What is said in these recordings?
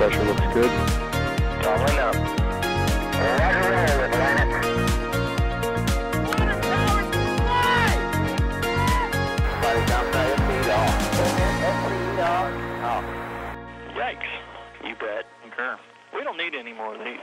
pressure looks good. Following up. Roger, roll, Atlantic. Water towers fly! Flight downside, SC off. Yikes. You bet. Okay. We don't need any more of these.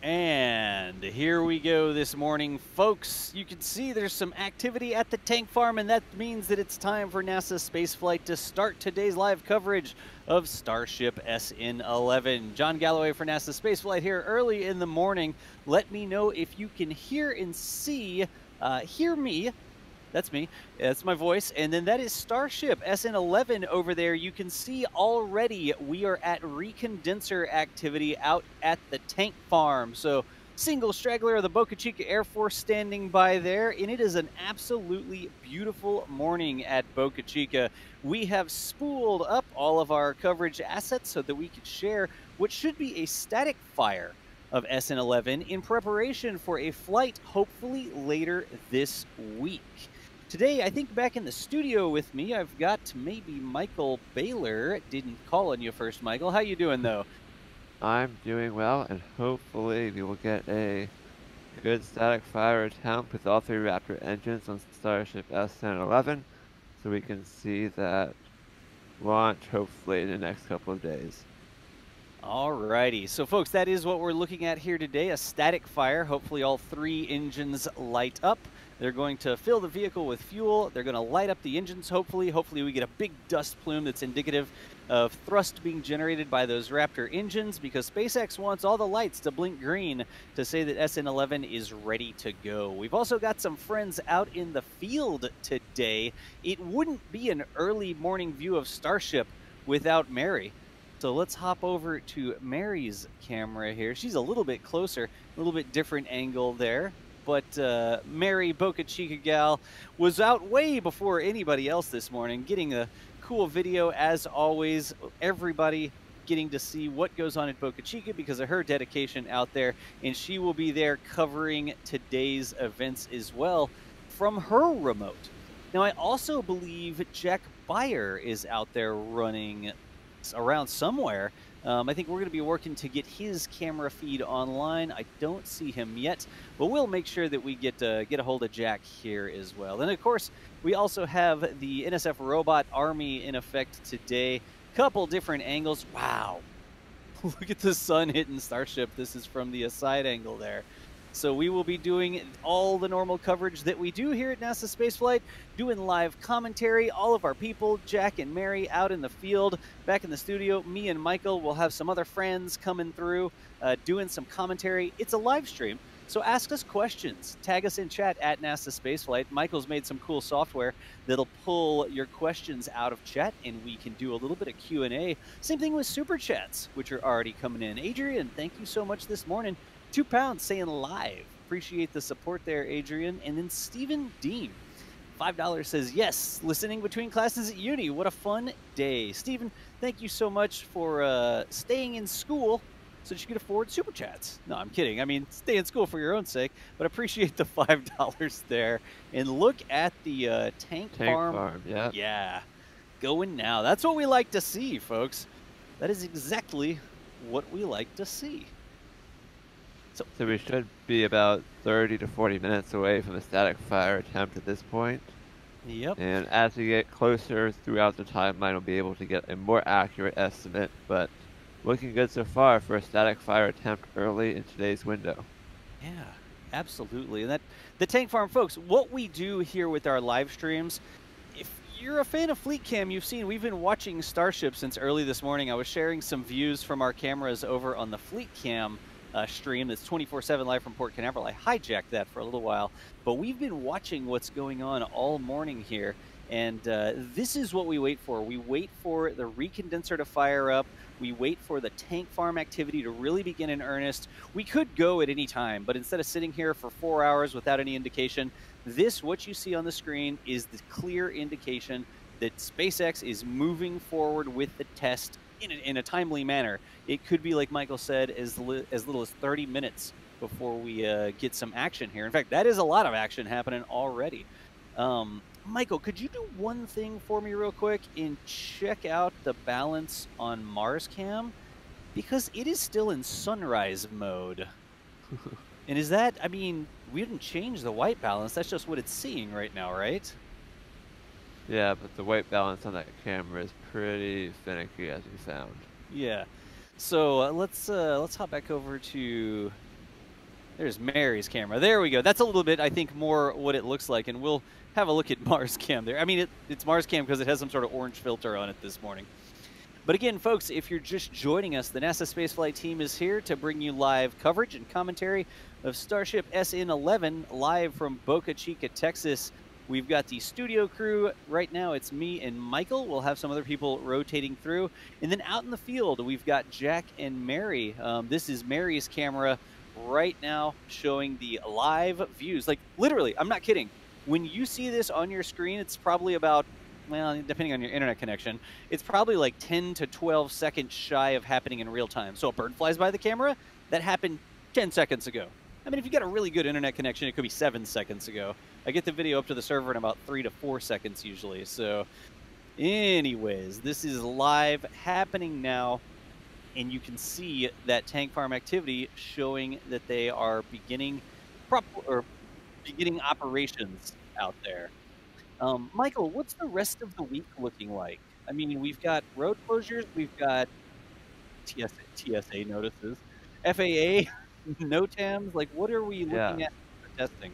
And here we go this morning, folks. You can see there's some activity at the tank farm, and that means that it's time for NASA Spaceflight to start today's live coverage of Starship SN11. John Galloway for NASA Spaceflight here early in the morning. Let me know if you can hear and see, hear me. That's me. That's my voice. And then that is Starship SN11 over there. You can see already we are at recondenser activity out at the tank farm. So single straggler of the Boca Chica Air Force standing by there. And it is an absolutely beautiful morning at Boca Chica. We have spooled up all of our coverage assets so that we could share what should be a static fire of SN11 in preparation for a flight hopefully later this week. Today, I think back in the studio with me, I've got maybe Michael Baylor. Didn't call on you first, Michael. How you doing, though? I'm doing well, and hopefully we will get a good static fire attempt with all 3 Raptor engines on Starship SN11, so we can see that launch hopefully in the next couple of days. Alrighty, so folks, that is what we're looking at here today, a static fire. Hopefully all 3 engines light up. They're going to fill the vehicle with fuel. They're going to light up the engines, hopefully. Hopefully we get a big dust plume that's indicative of thrust being generated by those Raptor engines, because SpaceX wants all the lights to blink green to say that SN11 is ready to go. We've also got some friends out in the field today. It wouldn't be an early morning view of Starship without Mary. So let's hop over to Mary's camera here. She's a little bit closer, a little bit different angle there. But Mary, Boca Chica gal, was out way before anybody else this morning, getting a cool video as always. Everybody getting to see what goes on at Boca Chica because of her dedication out there. And she will be there covering today's events as well from her remote. Now, I also believe Jack Beyer is out there running around somewhere. I think we're going to be working to get his camera feed online. I don't see him yet, but we'll make sure that we get a hold of Jack here as well. And of course, we also have the NSF Robot Army in effect today. Couple different angles. Wow. Look at the sun hitting Starship. This is from the side angle there. So we will be doing all the normal coverage that we do here at NASA Spaceflight, doing live commentary, all of our people, Jack and Mary out in the field, back in the studio. Me and Michael will have some other friends coming through, doing some commentary. It's a live stream, so ask us questions. Tag us in chat at NASA Spaceflight. Michael's made some cool software that'll pull your questions out of chat, and we can do a little bit of Q&A. Same thing with Super Chats, which are already coming in. Adrian, thank you so much this morning. £2 saying live. Appreciate the support there, Adrian. And then Stephen Dean, $5 says, yes, listening between classes at uni. What a fun day. Stephen, thank you so much for staying in school so that you could afford Super Chats. No, I'm kidding. I mean, stay in school for your own sake, but appreciate the $5 there. And look at the tank farm. Yeah. Yeah, going now. That's what we like to see, folks. That is exactly what we like to see. So we should be about 30 to 40 minutes away from a static fire attempt at this point. Yep. And as we get closer throughout the timeline, we'll be able to get a more accurate estimate, but looking good so far for a static fire attempt early in today's window. Yeah, absolutely. And that the tank farm, folks, what we do here with our live streams, if you're a fan of Fleet Cam, you've seen we've been watching Starship since early this morning. I was sharing some views from our cameras over on the Fleet Cam stream that's 24/7 live from Port Canaveral. I hijacked that for a little while, but we've been watching what's going on all morning here, and this is what we wait for. We wait for the recondenser to fire up. We wait for the tank farm activity to really begin in earnest. We could go at any time, but instead of sitting here for 4 hours without any indication, what you see on the screen is the clear indication that SpaceX is moving forward with the test in a timely manner. It could be, like Michael said, as little as 30 minutes before we get some action here. In fact, that is a lot of action happening already. Michael, could you do one thing for me real quick and check out the balance on Mars Cam? Because it is still in sunrise mode. And is that, I mean, we didn't change the white balance. That's just what it's seeing right now, right? Yeah, but the white balance on that camera is pretty finicky, as we found. Yeah. So let's hop back over to, there's Mary's camera. There we go. That's a little bit, I think, more what it looks like, and we'll have a look at Mars Cam there. I mean, it's Mars Cam because it has some sort of orange filter on it this morning. But again, folks, if you're just joining us, the NASA Spaceflight team is here to bring you live coverage and commentary of Starship SN11 live from Boca Chica, Texas. We've got the studio crew. Right now, it's me and Michael. We'll have some other people rotating through. And then out in the field, we've got Jack and Mary. This is Mary's camera right now showing the live views. Like, literally, I'm not kidding. When you see this on your screen, it's probably about, well, depending on your internet connection, it's probably like 10 to 12 seconds shy of happening in real time. So a bird flies by the camera, that happened 10 seconds ago. I mean, if you got a really good internet connection, it could be 7 seconds ago. I get the video up to the server in about 3 to 4 seconds usually. So anyways, this is live happening now, and you can see that tank farm activity showing that they are beginning operations out there. Michael, what's the rest of the week looking like? I mean, we've got road closures, we've got TSA notices, FAA, NOTAMs. Like, what are we looking at for testing?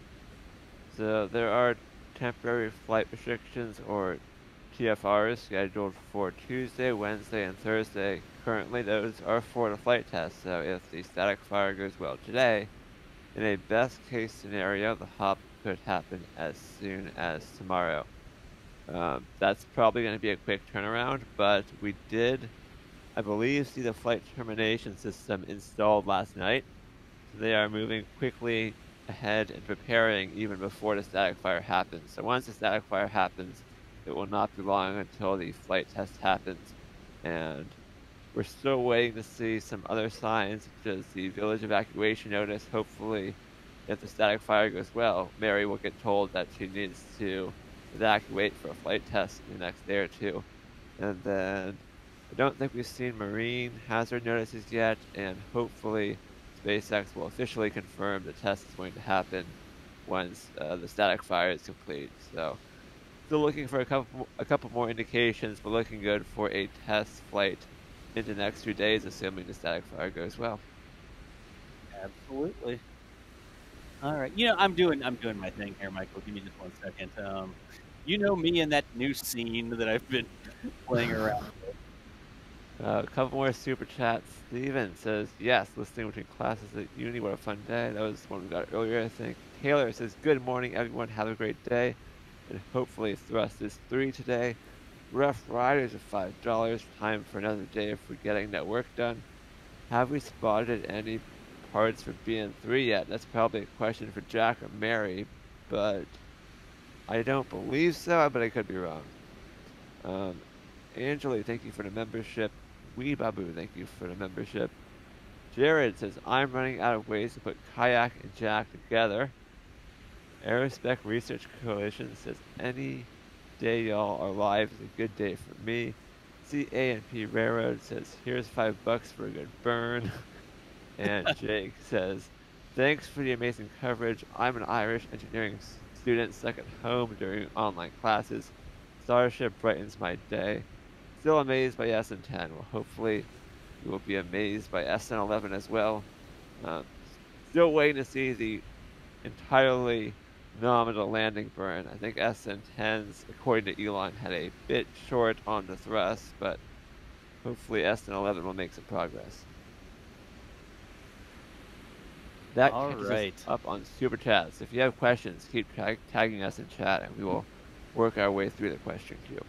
So there are temporary flight restrictions, or TFRs, scheduled for Tuesday, Wednesday, and Thursday. Currently, those are for the flight test, so if the static fire goes well today, in a best-case scenario, the hop could happen as soon as tomorrow. That's probably going to be a quick turnaround, but we did, I believe, see the flight termination system installed last night. So they are moving quickly ahead and preparing even before the static fire happens. So once the static fire happens, it will not be long until the flight test happens. And we're still waiting to see some other signs, such as the village evacuation notice. Hopefully, if the static fire goes well, Mary will get told that she needs to evacuate for a flight test in the next day or two. And then I don't think we've seen marine hazard notices yet, and hopefully SpaceX will officially confirm the test is going to happen once the static fire is complete. So still looking for a couple more indications, but looking good for a test flight into the next 2 days, assuming the static fire goes well. Absolutely. All right. You know, I'm doing my thing here, Michael. Give me just 1 second. You know me and that new scene that I've been playing around with. A couple more super chats. Steven says, yes, listening between classes at uni. What a fun day. That was one we got earlier, I think. Taylor says, good morning, everyone. Have a great day. And hopefully thrust is 3 today. Rough Riders are $5. Time for another day of getting that work done. Have we spotted any parts for BN3 yet? That's probably a question for Jack or Mary, but I don't believe so, but I could be wrong. Angela, thank you for the membership. Wee Babu, thank you for the membership. Jared says, I'm running out of ways to put Kayak and Jack together. Aerospec Research Coalition says, any day y'all are live is a good day for me. CANP Railroad says, here's $5 for a good burn. And Jake says, thanks for the amazing coverage. I'm an Irish engineering student stuck at home during online classes. Starship brightens my day. Still amazed by SN10. Well, hopefully you will be amazed by SN11 as well. Still waiting to see the entirely nominal landing burn. I think SN10s, according to Elon, had a bit short on the thrust, but hopefully SN11 will make some progress. That catches us up on Super Chats. If you have questions, keep tagging us in chat, and we will work our way through the question queue.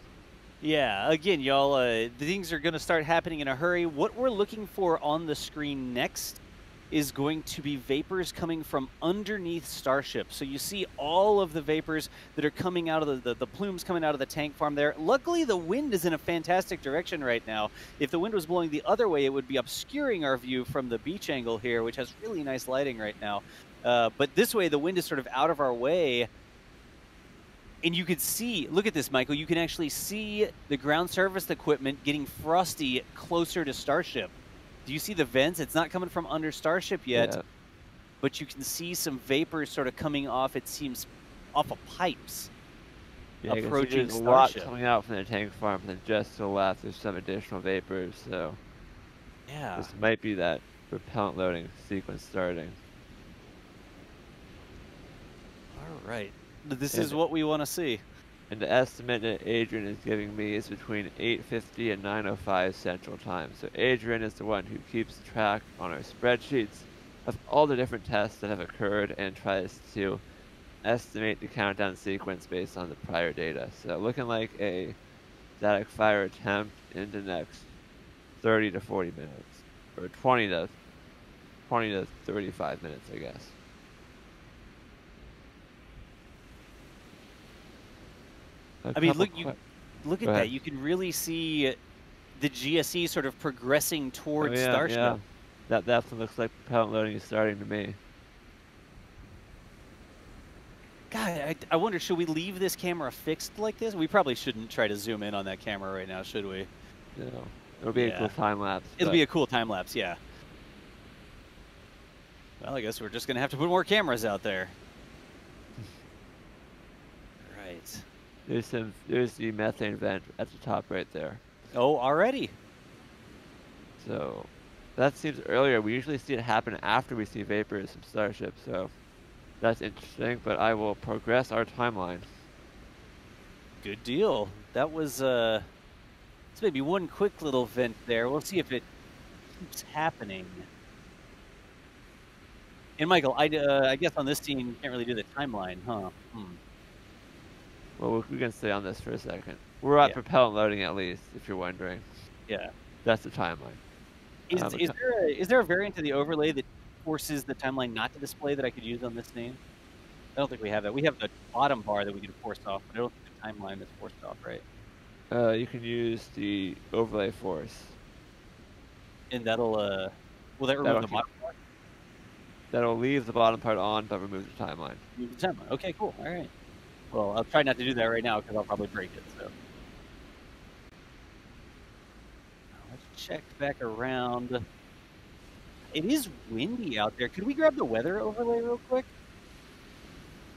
Yeah, again, y'all, the things are going to start happening in a hurry. What we're looking for on the screen next is going to be vapors coming from underneath Starship. So you see all of the vapors that are coming out of the plumes coming out of the tank farm there. Luckily, the wind is in a fantastic direction right now. If the wind was blowing the other way, it would be obscuring our view from the beach angle here, which has really nice lighting right now. But this way, the wind is sort of out of our way. And you could see, look at this, Michael, you can actually see the ground service equipment getting frosty closer to Starship. Do you see the vents? It's not coming from under Starship yet, Yeah. but you can see some vapors sort of coming off, it seems, off of pipes Yeah, you can see approaching there's a lot Starship. coming out from the tank farm, and then just to the left, there's some additional vapors, so Yeah. this might be that propellant loading sequence starting. All right. This And- is what we want to see. And the estimate that Adrian is giving me is between 8:50 and 9:05 Central Time. So Adrian is the one who keeps track on our spreadsheets of all the different tests that have occurred and tries to estimate the countdown sequence based on the prior data. So looking like a static fire attempt in the next 30 to 40 minutes, or 20 to 35 minutes, I guess. I mean, Couple look que- at Go ahead. that. You can really see the GSE sort of progressing towards Oh, yeah, Starship. yeah. That definitely looks like propellant loading is starting to me. God, I wonder, should we leave this camera fixed like this? We probably shouldn't try to zoom in on that camera right now, should we? No, it'll be a Yeah. cool time lapse. It'll be a cool time lapse, yeah. Well, I guess we're just gonna have to put more cameras out there. Right. There's the methane vent at the top right there. Oh, already. So that seems earlier. We usually see it happen after we see vapors from Starship. So that's interesting. But I will progress our timeline. Good deal. That was it's maybe one quick little vent there. We'll see if it keeps happening. And Michael, I guess on this scene you can't really do the timeline, huh? Well, we can stay on this for a second. We're at Yeah. propellant loading at least, if you're wondering. Yeah. That's the timeline. Is there a variant of the overlay that forces the timeline not to display that I could use on this scene? I don't think we have that. We have the bottom bar that we can force off, but I don't think the timeline is forced off, right? You can use the overlay force. And that'll will that remove That'll the keep- bottom bar? That'll leave the bottom part on, but remove the timeline. Remove the timeline. Okay, cool. All right. Well, I'll try not to do that right now because I'll probably break it. So let's check back around. It is windy out there. Could we grab the weather overlay real quick?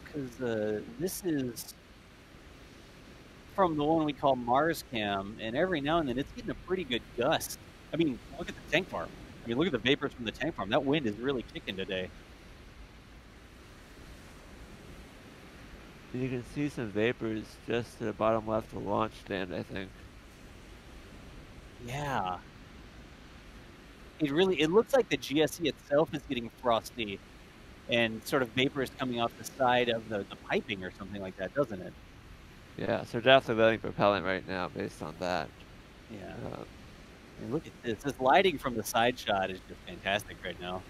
Because this is from the one we call Mars Cam, and every now and then it's getting a pretty good gust. I mean, look at the tank farm. I mean, look at the vapors from the tank farm. That wind is really kicking today. You can see some vapors just to the bottom left of the launch stand, I think. Yeah. It looks like the GSE itself is getting frosty and sort of vapors coming off the side of the piping or something like that, doesn't it? Yeah, so definitely letting propellant right now based on that. Yeah. Uh, And look at this. This lighting from the side shot is just fantastic right now.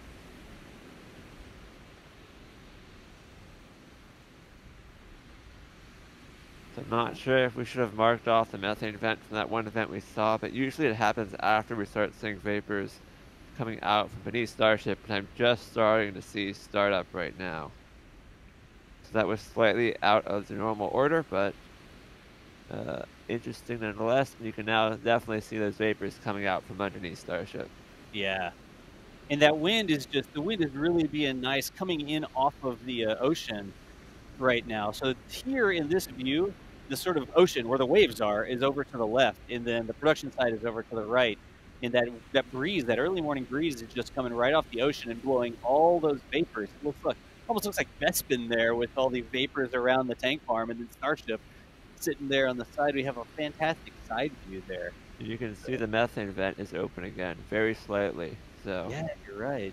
So I'm not sure if we should have marked off the methane vent from that one event we saw, but usually it happens after we start seeing vapors coming out from beneath Starship, and I'm just starting to see startup right now. So that was slightly out of the normal order, but interesting nonetheless. You can now definitely see those vapors coming out from underneath Starship. Yeah. And that wind is the wind is really being nice coming in off of the ocean right now. So here in this view, the sort of ocean where the waves are is over to the left, and then the production side is over to the right. And that breeze, that early morning breeze, is just coming right off the ocean and blowing all those vapors. It almost looks like Bespin there with all the vapors around the tank farm, and then Starship sitting there on the side. We have a fantastic side view there. You can see the methane vent is open again, very slightly. So Yeah, you're right.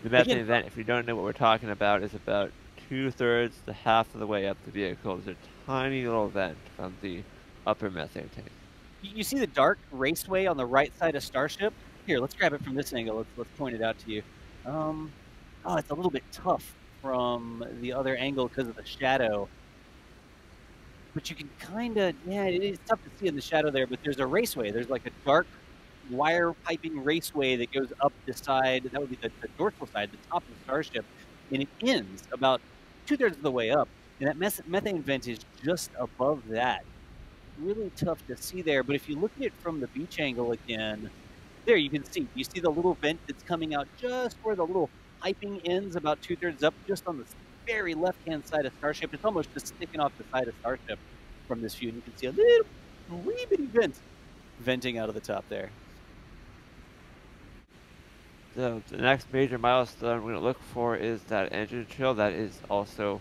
the methane Again- vent, if you don't know what we're talking about, is about 2/3 to half of the way up the vehicle. There's a tiny little vent from the upper methane tank. You see the dark raceway on the right side of Starship? Here, let's grab it from this angle. Let's point it out to you. Oh, it's a little bit tough from the other angle because of the shadow. But you can kind of, yeah, it is tough to see in the shadow there, but there's a raceway. There's like a dark wire piping raceway that goes up the side. That would be the dorsal side, the top of the Starship. And it ends about 2/3 of the way up. And that methane vent is just above that. Really tough to see there. But if you look at it from the beach angle again, there you can see. You see the little vent that's coming out just where the little piping ends, about 2/3 up, just on the very left-hand side of Starship. It's almost just sticking off the side of Starship from this view. And you can see a little wee bitty vent venting out of the top there. So the next major milestone we're going to look for is that engine chill. That is also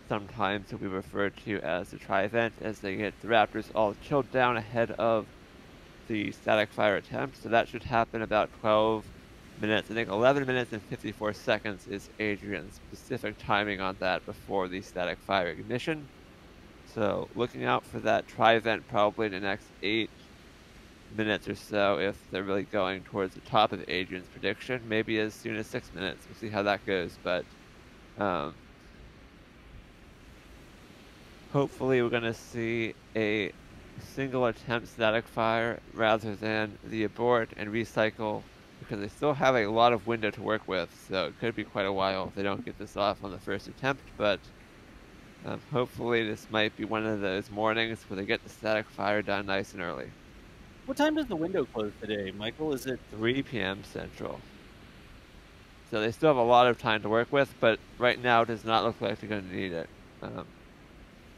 sometimes will be referred to as the tri-vent, as they get the Raptors all chilled down ahead of the static fire attempt. So that should happen about 12 minutes. I think 11 minutes and 54 seconds is Adrian's specific timing on that before the static fire ignition. So looking out for that tri-vent probably in the next 8 minutes or so if they're really going towards the top of Adrian's prediction. Maybe as soon as 6 minutes. We'll see how that goes. But hopefully we're going to see a single attempt static fire rather than the abort and recycle, because they still have a lot of window to work with, so it could be quite a while if they don't get this off on the first attempt. But hopefully this might be one of those mornings where they get the static fire done nice and early. What time does the window close today, Michael? Is it 3 p.m. Central? So they still have a lot of time to work with, but right now it does not look like they're going to need it.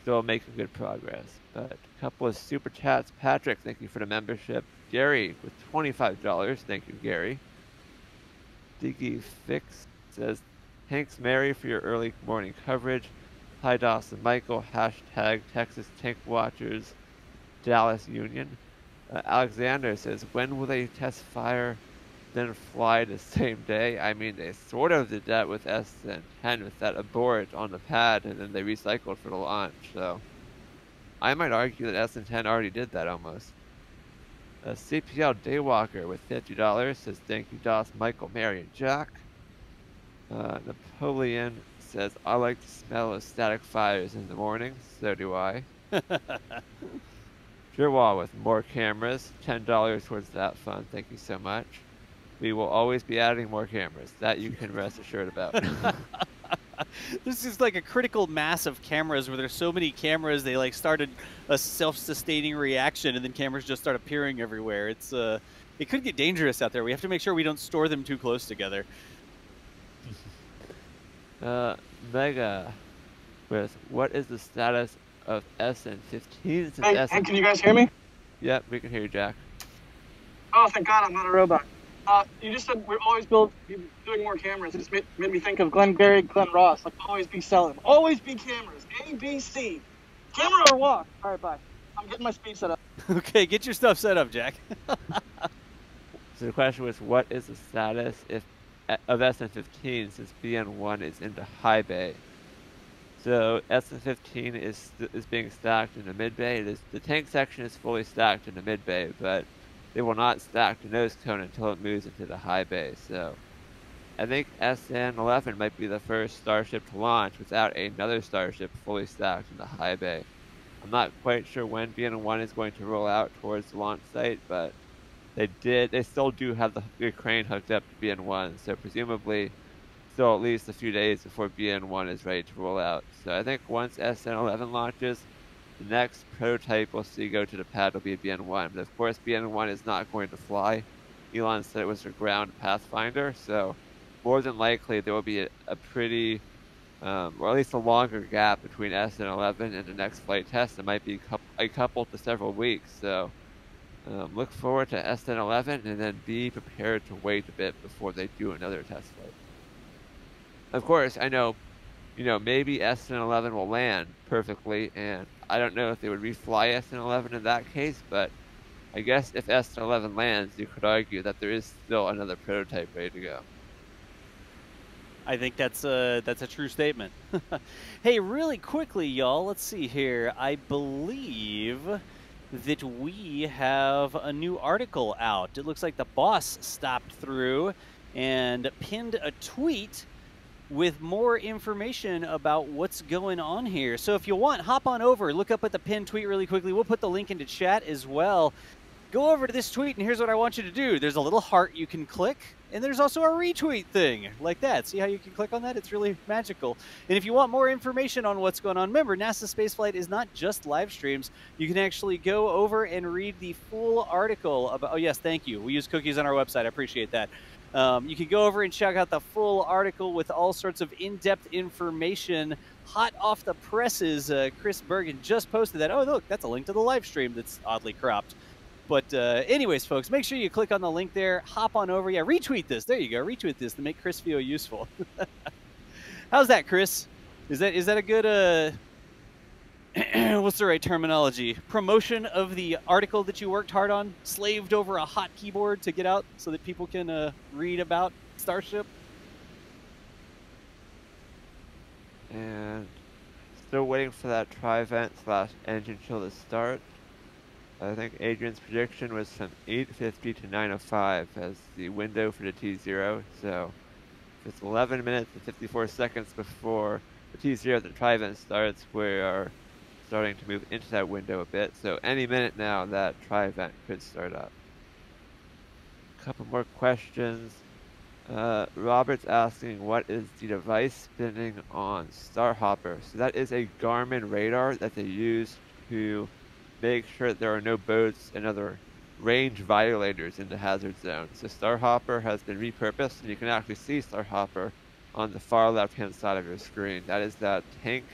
Still making good progress. But a couple of super chats. Patrick, thank you for the membership. Gary with $25. Thank you, Gary. Diggy Fix says, thanks, Mary, for your early morning coverage. Hi, Dawson Michael. Hashtag Texas Tank Watchers Dallas Union. Alexander says, when will they test fire, then fly the same day? I mean, they sort of did that with SN10 with that abort on the pad, and then they recycled for the launch. So I might argue that SN10 already did that almost. CPL Daywalker with $50 says, thank you, Doss, Michael, Mary, and Jack. Napoleon says, I like the smell of static fires in the morning. So do I. Jerwall with more cameras, $10 towards that fund. Thank you so much. We will always be adding more cameras. That you can rest assured about. This is like a critical mass of cameras where there's so many cameras they like started a self-sustaining reaction and then cameras just start appearing everywhere. It's it could get dangerous out there. We have to make sure we don't store them too close together. Mega with what is the status of SN15? Hey, can you guys hear me? Yep, we can hear you, Jack. Oh, thank God I'm not a robot. You just said we're always doing more cameras. It just made me think of Glenn Gary, Glenn Ross. Like, always be selling. Always be cameras. A, B, C. Camera or walk. All right, bye. I'm getting my speed set up. Okay, get your stuff set up, Jack. So the question was, what is the status of SN15 since BN1 is into high bay? So SN15 is being stacked in the mid bay. The tank section is fully stacked in the mid bay, but they will not stack the nose cone until it moves into the high bay. So I think SN11 might be the first Starship to launch without another Starship fully stacked in the high bay. I'm not quite sure when BN1 is going to roll out towards the launch site, but they still do have the crane hooked up to BN1, so presumably still at least a few days before BN1 is ready to roll out. So I think once SN11 launches, the next prototype we'll see go to the pad will be BN1. But of course, BN1 is not going to fly. Elon said it was a ground pathfinder, so more than likely there will be a pretty, or at least a longer gap between SN11 and the next flight test. It might be a couple to several weeks. So look forward to SN11 and then be prepared to wait a bit before they do another test flight. Of course, I know, maybe SN11 will land perfectly, and I don't know if they would refly SN11 in that case, but I guess if SN11 lands, you could argue that there is still another prototype ready to go. I think that's a true statement. Hey, really quickly, y'all, let's see here. I believe that we have a new article out. It looks like the boss stopped through and pinned a tweet with more information about what's going on here. So if you want, hop on over, look up at the pinned tweet really quickly. We'll put the link into chat as well. Go over to this tweet, and here's what I want you to do. There's a little heart you can click, and there's also a retweet thing like that. See how you can click on that? It's really magical. And if you want more information on what's going on, remember, NASA Spaceflight is not just live streams. You can actually go over and read the full article about, oh yes, thank you. We use cookies on our website. I appreciate that. You can go over and check out the full article with all sorts of in-depth information, hot off the presses. Chris Bergen just posted that. Oh, look, that's a link to the live stream that's oddly cropped. But anyways, folks, make sure you click on the link there. Hop on over. Yeah, retweet this. There you go. Retweet this to make Chris feel useful. How's that, Chris? Is that a good what's the right terminology? Promotion of the article that you worked hard on, slaved over a hot keyboard to get out so that people can read about Starship? And still waiting for that tri-vent / engine chill to start. I think Adrian's prediction was from 8:50 to 9:05 as the window for the T0. So if it's 11 minutes and 54 seconds before the T0, the tri-vent starts, we are starting to move into that window a bit. So any minute now, that tri-vent could start up. A couple more questions. Robert's asking, what is the device spinning on Starhopper? So that is a Garmin radar that they use to make sure that there are no boats and other range violators in the hazard zone. So Starhopper has been repurposed, and you can actually see Starhopper on the far left-hand side of your screen. That is that tank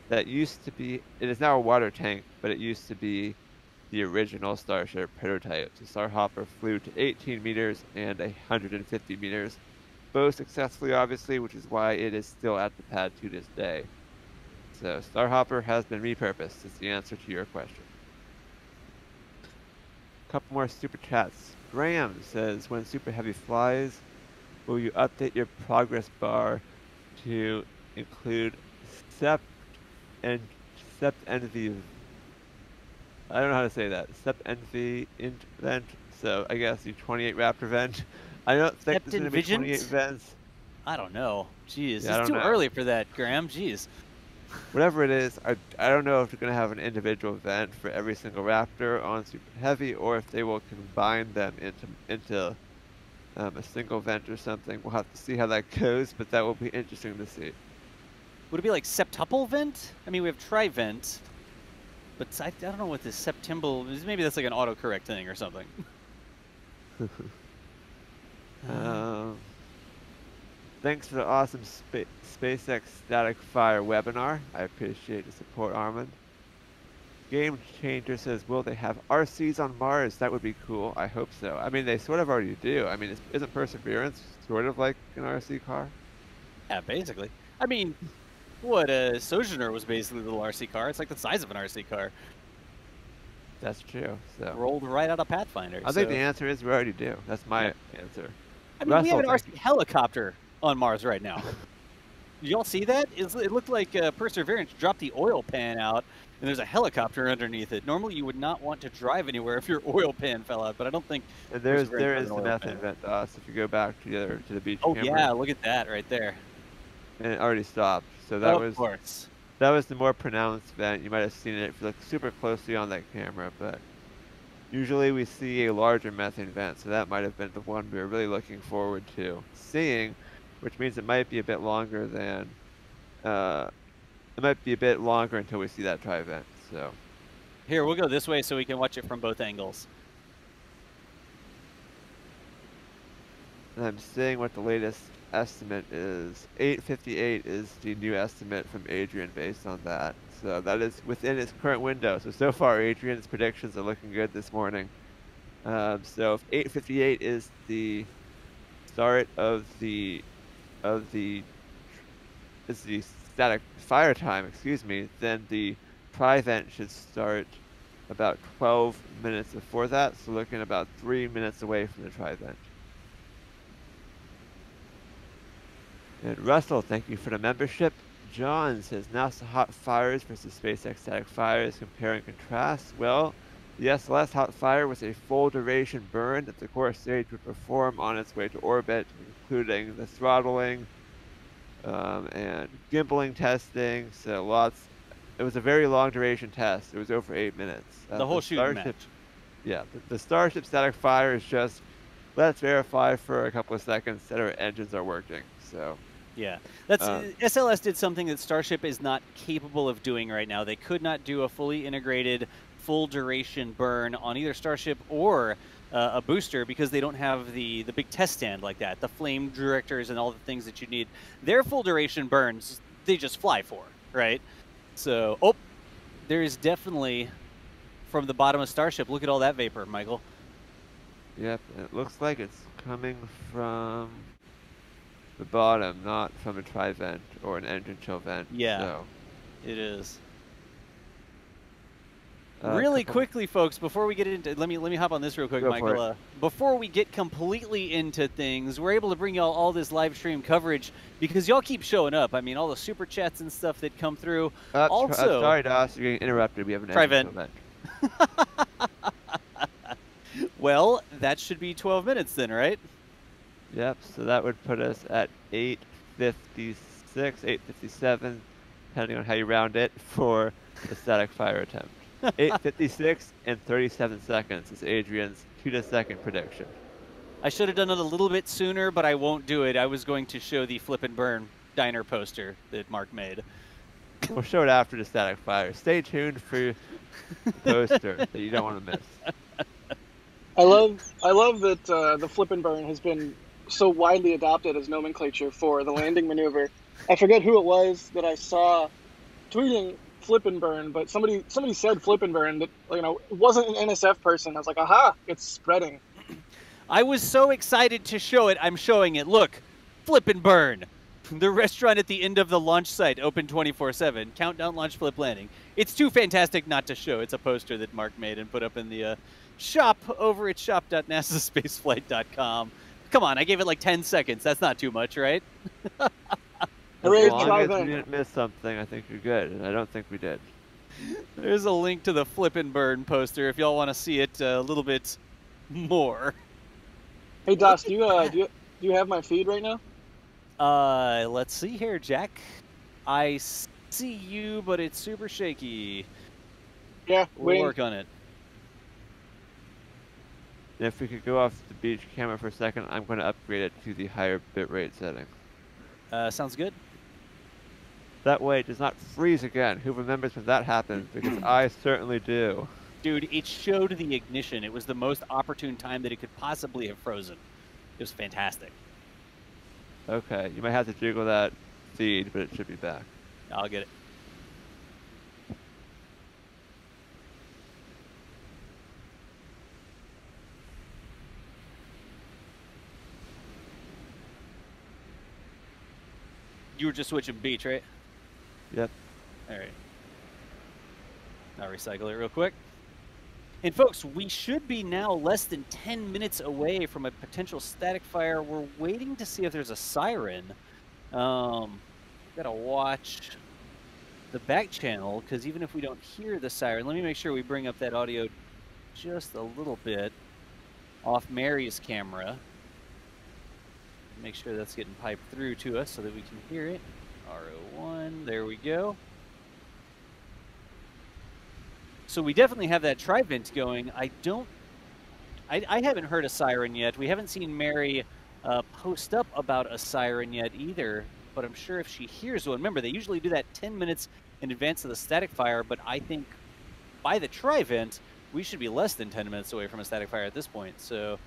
that used to be, it is now a water tank, but it used to be the original Starship prototype. So Starhopper flew to 18 meters and 150 meters, both successfully, obviously, which is why it is still at the pad to this day. So Starhopper has been repurposed, is the answer to your question. Couple more super chats. Graham says, when Super Heavy flies, will you update your progress bar to include Sept NV? I don't know how to say that. Sept NV vent. So I guess the 28 Raptor vent. I don't think there's going to be 28 vents. I don't know. Jeez, Yeah, it's too early for that, Graham. Jeez. Whatever it is, I don't know if they're going to have an individual vent for every single Raptor on Super Heavy, or if they will combine them into a single vent or something. We'll have to see how that goes, but that will be interesting to see. Would it be like septuple vent? I mean, we have tri-vent, but I don't know what this septimbal is. Maybe that's like an autocorrect thing or something. Thanks for the awesome SpaceX Static Fire webinar. I appreciate the support, Armand. Game Changer says, will they have RCs on Mars? That would be cool. I hope so. I mean, they sort of already do. I mean, isn't Perseverance sort of like an RC car? Yeah, basically. I mean, what, Sojourner was basically a little RC car. It's like the size of an RC car. That's true. So rolled right out of Pathfinder. I think the answer is we already do. That's my answer. I mean, we have an RC helicopter on Mars right now. Did y'all see that? It looked like Perseverance dropped the oil pan out, and there's a helicopter underneath it. Normally, you would not want to drive anywhere if your oil pan fell out, but I don't think. And there is the methane vent to us if you go back to the beach. Oh camera. yeah, look at that right there. And it already stopped. So that of course. That was the more pronounced vent. You might have seen it if you look super closely on that camera, but usually we see a larger methane vent, so that might have been the one we were really looking forward to seeing, which means it might be a bit longer than, it might be a bit longer until we see that tri-vent, so. Here, we'll go this way so we can watch it from both angles. And I'm seeing what the latest estimate is. 858 is the new estimate from Adrian based on that. So that is within its current window. So far Adrian's predictions are looking good this morning. So if 858 is the start of the static fire time, excuse me, then the tri-vent should start about 12 minutes before that. So looking about 3 minutes away from the tri-vent. And Russell, thank you for the membership. John says NASA hot fires versus SpaceX static fires, compare and contrast. Well, The SLS hot fire was a full duration burn that the core stage would perform on its way to orbit, including the throttling and gimbaling testing. So lots. It was a very long duration test. It was over 8 minutes. The whole shooting match. Yeah, the Starship static fire is just let's verify for a couple of seconds that our engines are working. So. Yeah, that's SLS did something that Starship is not capable of doing right now. They could not do a fully integrated, full duration burn on either Starship or a booster because they don't have the big test stand like that, the flame directors and all the things that you need. Their full duration burns, they just fly for, right? So, oh, there is definitely from the bottom of Starship. Look at all that vapor, Michael. Yep, it looks like it's coming from the bottom, not from a tri-vent or an engine chill vent. Yeah, so. It is. Really quickly, folks, before we get into, let me hop on this real quick, Michael. Before we get completely into things, we're able to bring y'all all this live stream coverage because y'all keep showing up. I mean, all the super chats and stuff that come through. Also, sorry, Das, you're getting interrupted. We have an engine chill vent. Well, that should be 12 minutes then, right? Yep, so that would put us at 8:56, 8:57, depending on how you round it, for the static fire attempt. 8:56 and 37 seconds is Adrian's 2-second prediction. I should have done it a little bit sooner, but I won't do it. I was going to show the flip and burn diner poster that Mark made. We'll show it after the static fire. Stay tuned for the poster that you don't want to miss. I love that the flip and burn has been so widely adopted as nomenclature for the landing maneuver. I forget who it was that I saw tweeting flip and burn, but somebody said flip and burn that, you know, it wasn't an NSF person. I was like, aha, it's spreading. I was so excited to show it. I'm showing it. Look, flip and burn. The restaurant at the end of the launch site, open 24/7. Countdown, launch, flip, landing. It's too fantastic not to show. It's a poster that Mark made and put up in the shop over at shop.nasaspaceflight.com. Come on, I gave it like 10 seconds. That's not too much, right? As long as we didn't miss something, I think you're good. And I don't think we did. There's a link to the flip and burn poster if y'all want to see it a little bit more. Hey, Das, do you have my feed right now? Let's see here, Jack. I see you, but it's super shaky. Yeah, we'll work on it. If we could go off the beach camera for a second, I'm going to upgrade it to the higher bitrate setting. Sounds good. That way it does not freeze again. Who remembers when that happened? Because I certainly do. Dude, it showed the ignition. It was the most opportune time that it could possibly have frozen. It was fantastic. Okay, you might have to jiggle that feed, but it should be back. I'll get it. You were just switching beach, right? Yep. All right. I'll recycle it real quick. And folks, we should be now less than 10 minutes away from a potential static fire. We're waiting to see if there's a siren. Gotta watch the back channel, because even if we don't hear the siren, let me make sure we bring up that audio just a little bit off Mary's camera. Make sure that's getting piped through to us so that we can hear it. R01, there we go. So we definitely have that tri-vent going. I haven't heard a siren yet. We haven't seen Mary post up about a siren yet either, but I'm sure if she hears one, remember they usually do that 10 minutes in advance of the static fire, but I think by the tri-vent, we should be less than 10 minutes away from a static fire at this point. So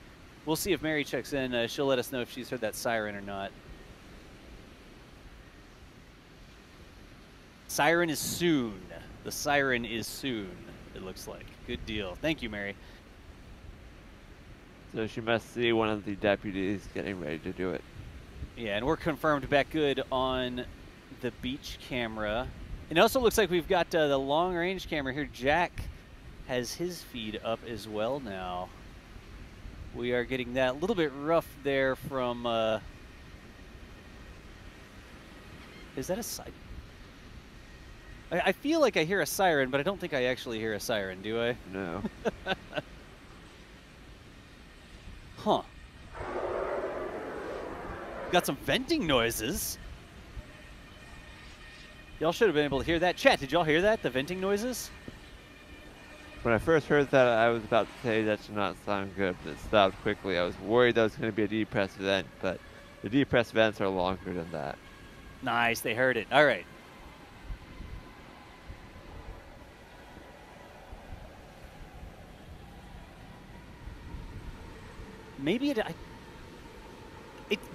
we'll see if Mary checks in. She'll let us know if she's heard that siren or not. Siren is soon. The siren is soon, it looks like. Good deal. Thank you, Mary. So she must see one of the deputies getting ready to do it. Yeah, and we're confirmed back good on the beach camera. It also looks like we've got the long-range camera here. Jack has his feed up as well now. We are getting that a little bit rough there from... is that a side? I feel like I hear a siren, but I don't think I actually hear a siren, do I? No. Huh. Got some venting noises. Y'all should have been able to hear that. Chat, did y'all hear that? The venting noises? When I first heard that, I was about to say that should not sound good, but it stopped quickly. I was worried that was going to be a depressed vent, but the depressed vents are longer than that. Nice, they heard it. All right. Maybe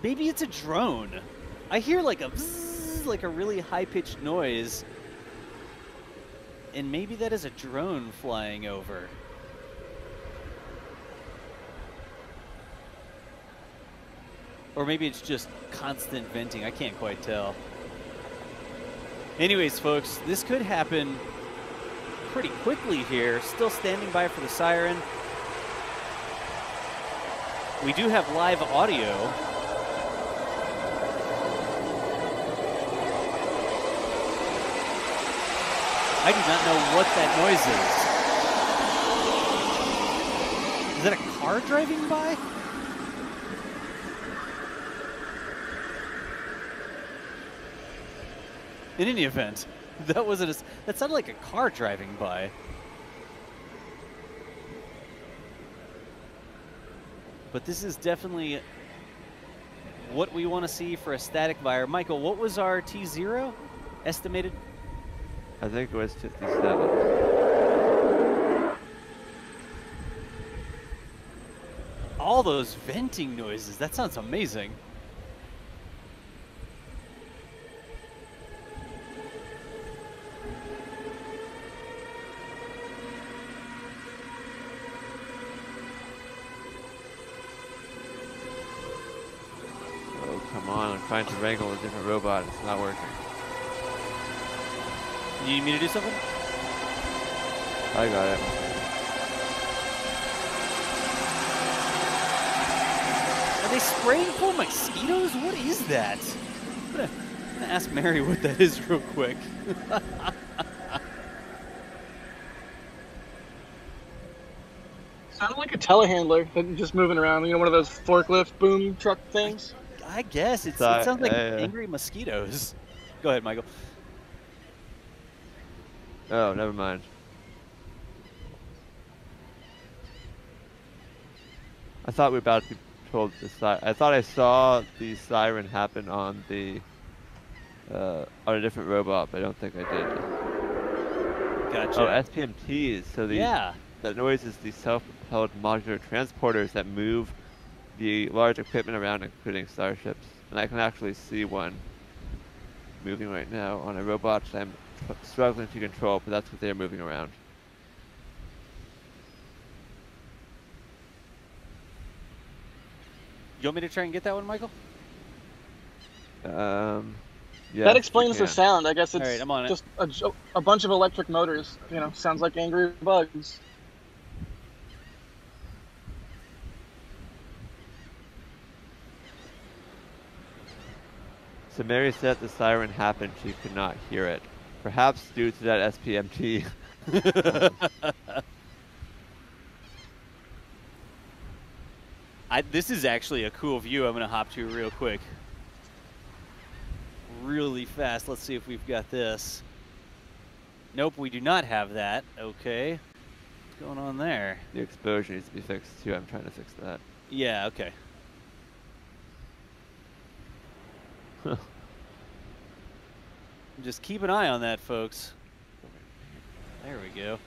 maybe it's a drone. I hear like a bzzz, like a really high-pitched noise. And maybe that is a drone flying over. Or maybe it's just constant venting. I can't quite tell. Anyways, folks, this could happen pretty quickly here. Still standing by for the siren. We do have live audio. I do not know what that noise is. Is that a car driving by? In any event, that wasn't that sounded like a car driving by. But this is definitely what we want to see for a static fire. Michael, what was our T0 estimated? I think it was 57. All those venting noises, that sounds amazing. Oh, come on, I'm trying to wrangle a different robot. It's not working. You need me to do something? I got it. Are they spraying for mosquitoes? What is that? I'm gonna ask Mary what that is real quick. Sounded like a telehandler just moving around. You know, one of those forklift boom truck things. I guess it sounds like angry mosquitoes. Go ahead, Michael. Oh, never mind. I thought we were about to be told the siren. I thought I saw the siren happen on the on a different robot, but I don't think I did. Gotcha. Oh, SPMTs. So that noise is the self-propelled modular transporters that move the large equipment around, including starships. And I can actually see one moving right now on a robot that I'm struggling to control, but that's what they're moving around. You want me to try and get that one, Michael? Yeah. That explains the sound. I guess it's all right, I'm on just a bunch of electric motors. You know, sounds like angry bugs. So Mary said the siren happened, she could not hear it. Perhaps due to that SPMT. This is actually a cool view I'm going to hop to real quick. Really fast. Let's see if we've got this. Nope, we do not have that. Okay. What's going on there? The exposure needs to be fixed too. I'm trying to fix that. Yeah, okay. Just keep an eye on that, folks. There we go.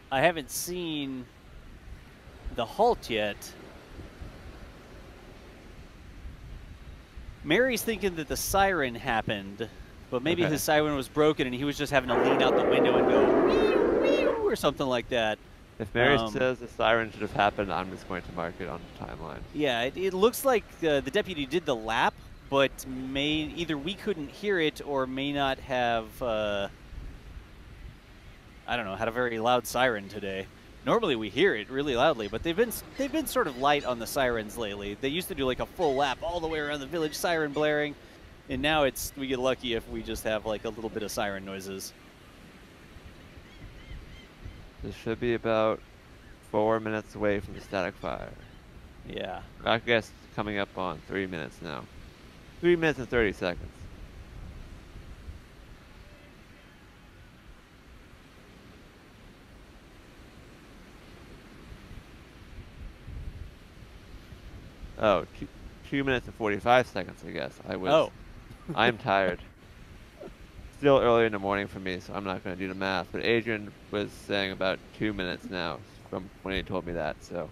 I haven't seen the halt yet. Mary's thinking that the siren happened But maybe Okay. his siren was broken and he was just having to lean out the window and go wee, wee, or something like that. If Mary says the siren should have happened, I'm just going to mark it on the timeline. Yeah, it looks like the deputy did the lap, but either we couldn't hear it or may not have, I don't know, had a very loud siren today. Normally we hear it really loudly, but they've been sort of light on the sirens lately. They used to do like a full lap all the way around the village, siren blaring, and now we get lucky if we just have like a little bit of siren noises. This should be about 4 minutes away from the static fire. Yeah. I guess coming up on 3 minutes now. 3 minutes and 30 seconds. Oh, 2 minutes and 45 seconds, I guess. I'm tired. Still early in the morning for me, so I'm not going to do the math. But Adrian was saying about 2 minutes now from when he told me that. So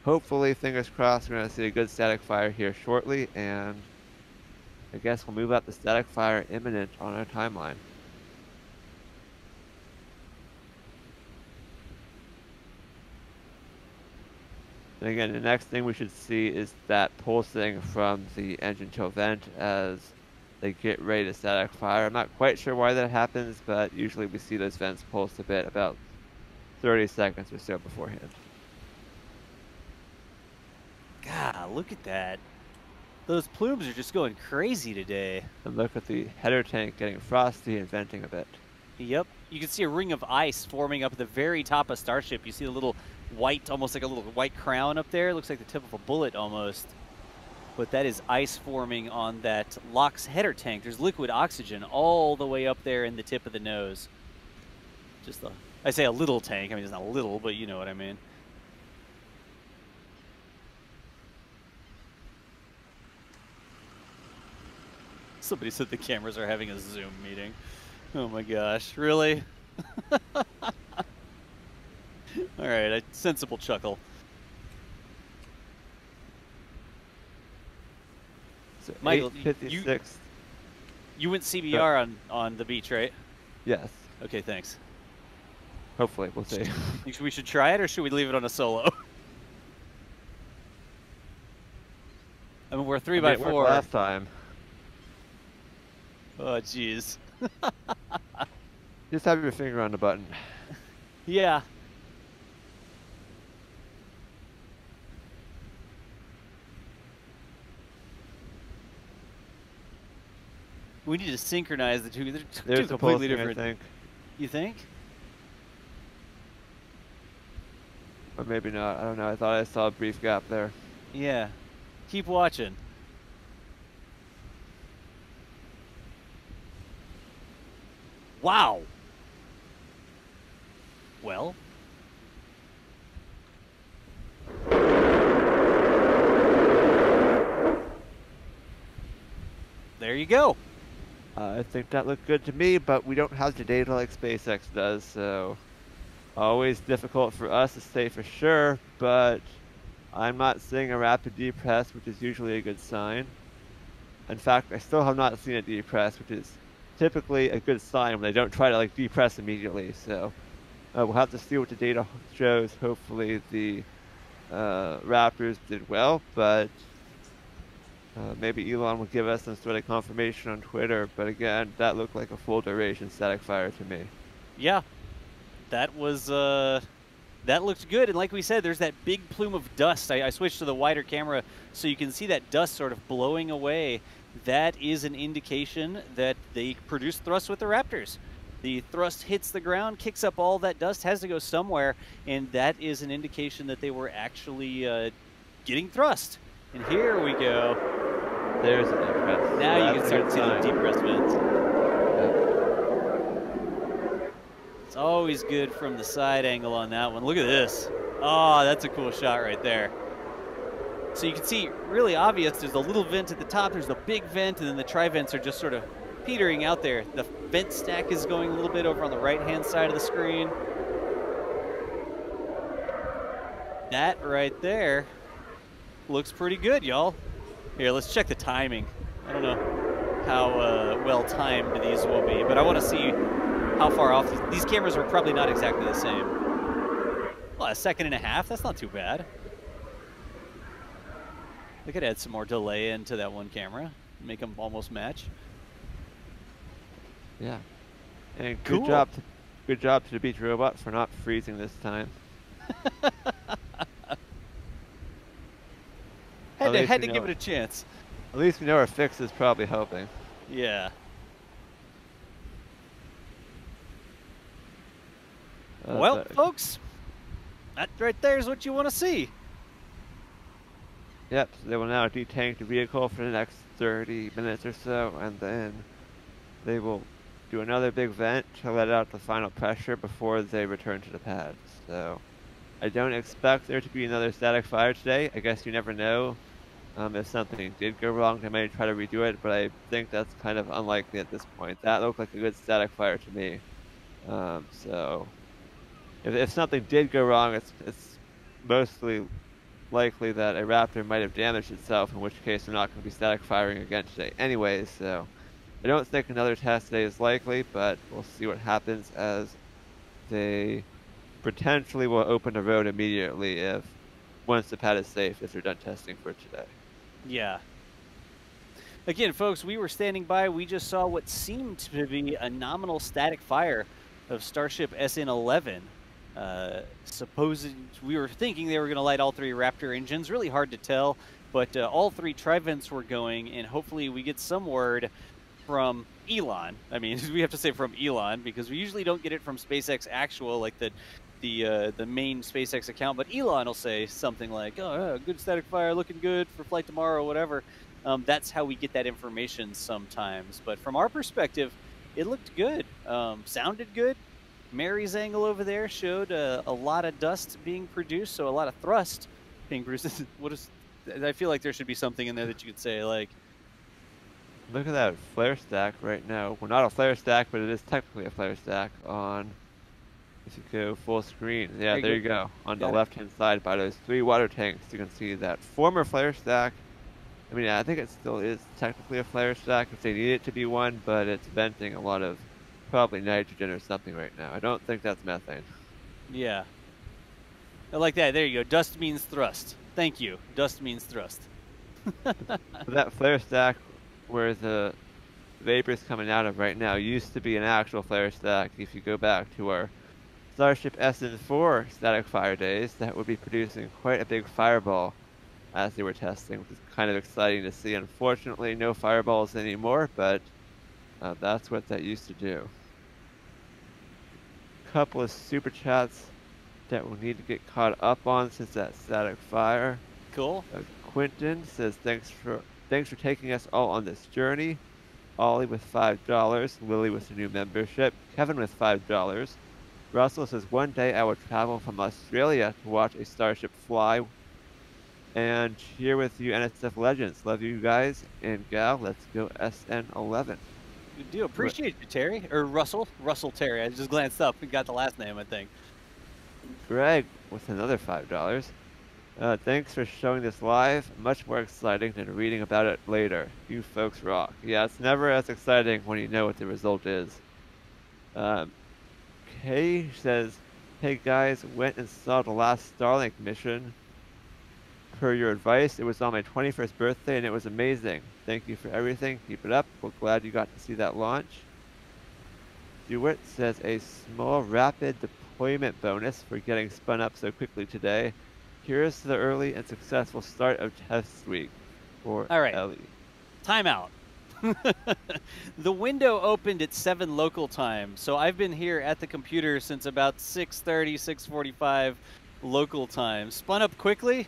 hopefully, fingers crossed, we're going to see a good static fire here shortly. And I guess we'll move out the static fire imminent on our timeline. And again, the next thing we should see is that pulsing from the engine to vent as they get ready to static fire. I'm not quite sure why that happens, but usually we see those vents pulse a bit about 30 seconds or so beforehand. God, look at that. Those plumes are just going crazy today. And look at the header tank getting frosty and venting a bit. Yep. You can see a ring of ice forming up at the very top of Starship. You see a little white, almost like a little white crown up there. It looks like the tip of a bullet almost. But that is ice forming on that LOX header tank. There's liquid oxygen all the way up there in the tip of the nose. I say a little tank. I mean, it's not little, but you know what I mean. Somebody said the cameras are having a Zoom meeting. Oh my gosh, really? All right, a sensible chuckle. So Michael, 8:56. You went CBR on the beach, right? Yes. Okay, thanks. Hopefully, we'll see. We should try it, or should we leave it on a solo? I mean, we're 3x4. Last time. Oh, jeez. Just have your finger on the button. Yeah. We need to synchronize the two. They're There's two the completely pulsing, different. I think. You think? Or maybe not. I don't know. I thought I saw a brief gap there. Yeah. Keep watching. Wow. Well. There you go. I think that looked good to me, but we don't have the data like SpaceX does, so always difficult for us to say for sure, but I'm not seeing a rapid depress, which is usually a good sign. In fact, I still have not seen a depress, which is typically a good sign when they don't try to like depress immediately, so we'll have to see what the data shows. Hopefully the Raptors did well, but maybe Elon will give us some sort of confirmation on Twitter, but again, that looked like a full duration static fire to me. Yeah, that was that looked good, and like we said, there's that big plume of dust. I switched to the wider camera so you can see that dust sort of blowing away. That is an indication that they produce thrust with the Raptors. The thrust hits the ground, kicks up all that dust, has to go somewhere, and that is an indication that they were actually getting thrust. And here we go. There's a depress. Now you can start to see the depress vents. Yep. It's always good from the side angle on that one. Look at this. Oh, that's a cool shot right there. So you can see really obvious, there's a little vent at the top, there's a big vent, and then the tri-vents are just sort of petering out there. The vent stack is going a little bit over on the right-hand side of the screen. That right there looks pretty good, y'all. Here, let's check the timing. I don't know. how well timed these will be, but I want to see how far off. These cameras are probably not exactly the same. Well, a second and a half, that's not too bad. They could add some more delay into that one camera, make them almost match. Yeah. And Cool. good job to the beach robot for not freezing this time. had to we give know- it a chance. At least we know our fix is probably helping. Yeah. Well, But- folks, that right there is what you want to see. Yep, so they will now detank the vehicle for the next 30 minutes or so, and then they will do another big vent to let out the final pressure before they return to the pad. So I don't expect there to be another static fire today. I guess you never know. If something did go wrong, they might try to redo it, but I think that's kind of unlikely at this point. That looked like a good static fire to me. So if something did go wrong, it's mostly likely that a Raptor might have damaged itself, in which case they're not going to be static firing again today anyways. So I don't think another test today is likely, but we'll see what happens as they potentially will open the road immediately once the pad is safe, if they're done testing for today. Yeah. Again, folks, we were standing by. We just saw what seemed to be a nominal static fire of Starship SN11. We were thinking they were going to light all three Raptor engines. Really hard to tell, but all three tri-vents were going, and hopefully we get some word from Elon. I mean, we have to say from Elon because we usually don't get it from SpaceX actual, like the main SpaceX account, but Elon will say something like, "Oh, good static fire, looking good for flight tomorrow," whatever. That's how we get that information sometimes. But from our perspective, it looked good, sounded good. Mary's angle over there showed a lot of dust being produced, so a lot of thrust being produced. I feel like there should be something in there that you could say, like, Look at that flare stack right now. Well, not a flare stack, but it is technically a flare stack on, if you go full screen. Yeah, there you go. On the left-hand side by those three water tanks, you can see that former flare stack. I mean, I think it still is technically a flare stack if they need it to be one, but it's venting a lot of probably nitrogen or something right now. I don't think that's methane. yeah. I like that. There you go. Dust means thrust. Thank you. Dust means thrust. That flare stack where the vapor is coming out of right now used to be an actual flare stack. If you go back to our Starship SN4 static fire days, that would be producing quite a big fireball as they were testing, which is kind of exciting to see. Unfortunately, no fireballs anymore, but that's what that used to do. Couple of super chats that we'll need to get caught up on since that static fire. Cool. Quentin says, thanks for taking us all on this journey. Ollie with $5. Lily with a new membership. Kevin with $5. Russell says, one day I will travel from Australia to watch a Starship fly. And here with you, NSF Legends. Love you guys. And gal, let's go SN11. Good deal. Appreciate you, Terry. Or Russell. Russell Terry. I just glanced up and got the last name, I think. Greg with another $5. Thanks for showing this live. Much more exciting than reading about it later. You folks rock. Yeah, it's never as exciting when you know what the result is. Kay says, hey guys, went and saw the last Starlink mission. Per your advice, it was on my 21st birthday and it was amazing. Thank you for everything. Keep it up. We're glad you got to see that launch. Stuart says, a small rapid deployment bonus for getting spun up so quickly today. Here's the early and successful start of test week for Ellie. Time out. The window opened at 7 local time, so I've been here at the computer since about 6:30, 6:45 local time. Spun up quickly.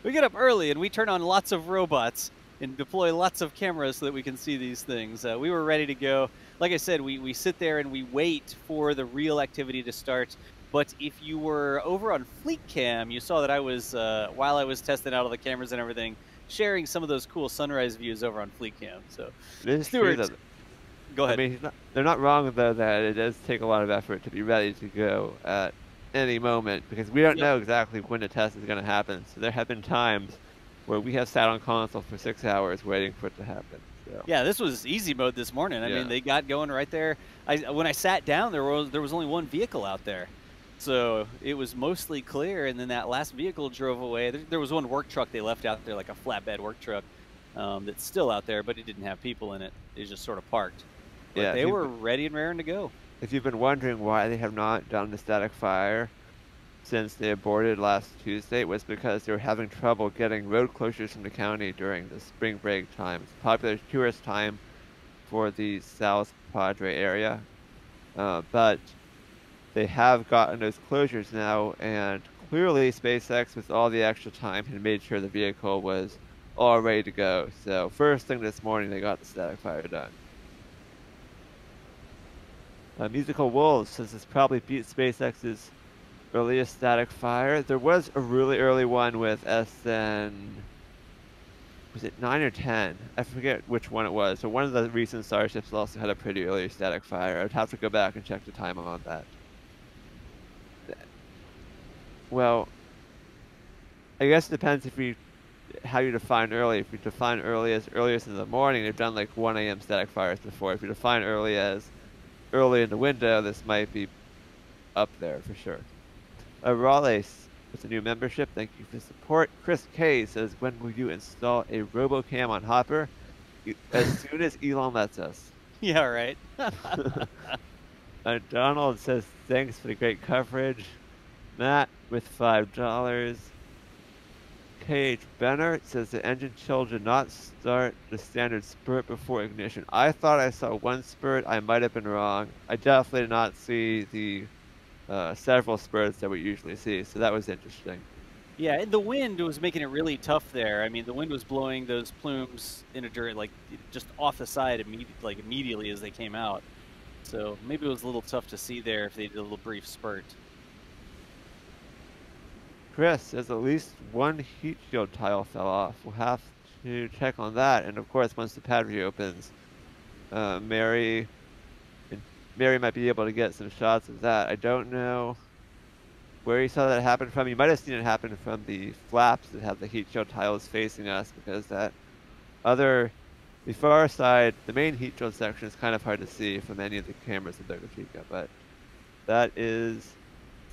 We get up early and we turn on lots of robots and deploy lots of cameras so that we can see these things. We were ready to go. Like I said, we sit there and we wait for the real activity to start. But if you were over on Fleet Cam, you saw that I was, while I was testing out all the cameras and everything, sharing some of those cool sunrise views over on Fleet Cam. So, Stuart, go ahead. I mean, they're not wrong, though, that it does take a lot of effort to be ready to go at any moment, because we don't know exactly when the test is going to happen. So there have been times where we have sat on console for 6 hours waiting for it to happen. So. Yeah, this was easy mode this morning. I mean, they got going right there. When I sat down, there was only one vehicle out there, so it was mostly clear. And then that last vehicle drove away. There was one work truck they left out there, like a flatbed work truck, that's still out there, but it didn't have people in it. It just sort of parked. But they were ready and raring to go. If you've been wondering why they have not done the static fire since they aborted last Tuesday, it was because they were having trouble getting road closures from the county during the spring break time. It's a popular tourist time for the South Padre area, but they have gotten those closures now, and clearly SpaceX, with all the extra time, had made sure the vehicle was all ready to go. So first thing this morning, they got the static fire done. Musical Wolves says this probably beat SpaceX's earliest static fire. There was a really early one with SN, was it 9 or 10? I forget which one it was. So one of the recent Starships also had a pretty early static fire. I'd have to go back and check the time on that. Well, I guess it depends how you define early. If you define early as earliest in the morning, they've done like 1 a.m. static fires before. If you define early as early in the window, this might be up there for sure. Raleigh with a new membership, thank you for support. Chris K says, when will you install a RoboCam on Hopper? As soon as Elon lets us. Yeah, right. Donald says, thanks for the great coverage. Matt with $5. KH Benner says the engine chill did not start the standard spurt before ignition. I thought I saw one spurt. I might have been wrong. I definitely did not see the several spurts that we usually see, so that was interesting. Yeah, and the wind was making it really tough there. I mean, the wind was blowing those plumes in just off the side immediately as they came out. So maybe it was a little tough to see there if they did a little brief spurt. Chris says at least one heat shield tile fell off. We'll have to check on that. And of course, once the pad reopens, Mary might be able to get some shots of that. I don't know where you saw that happen from. You might have seen it happen from the flaps that have the heat shield tiles facing us, because the far side, the main heat shield section is kind of hard to see from any of the cameras at Boca Chica, but that is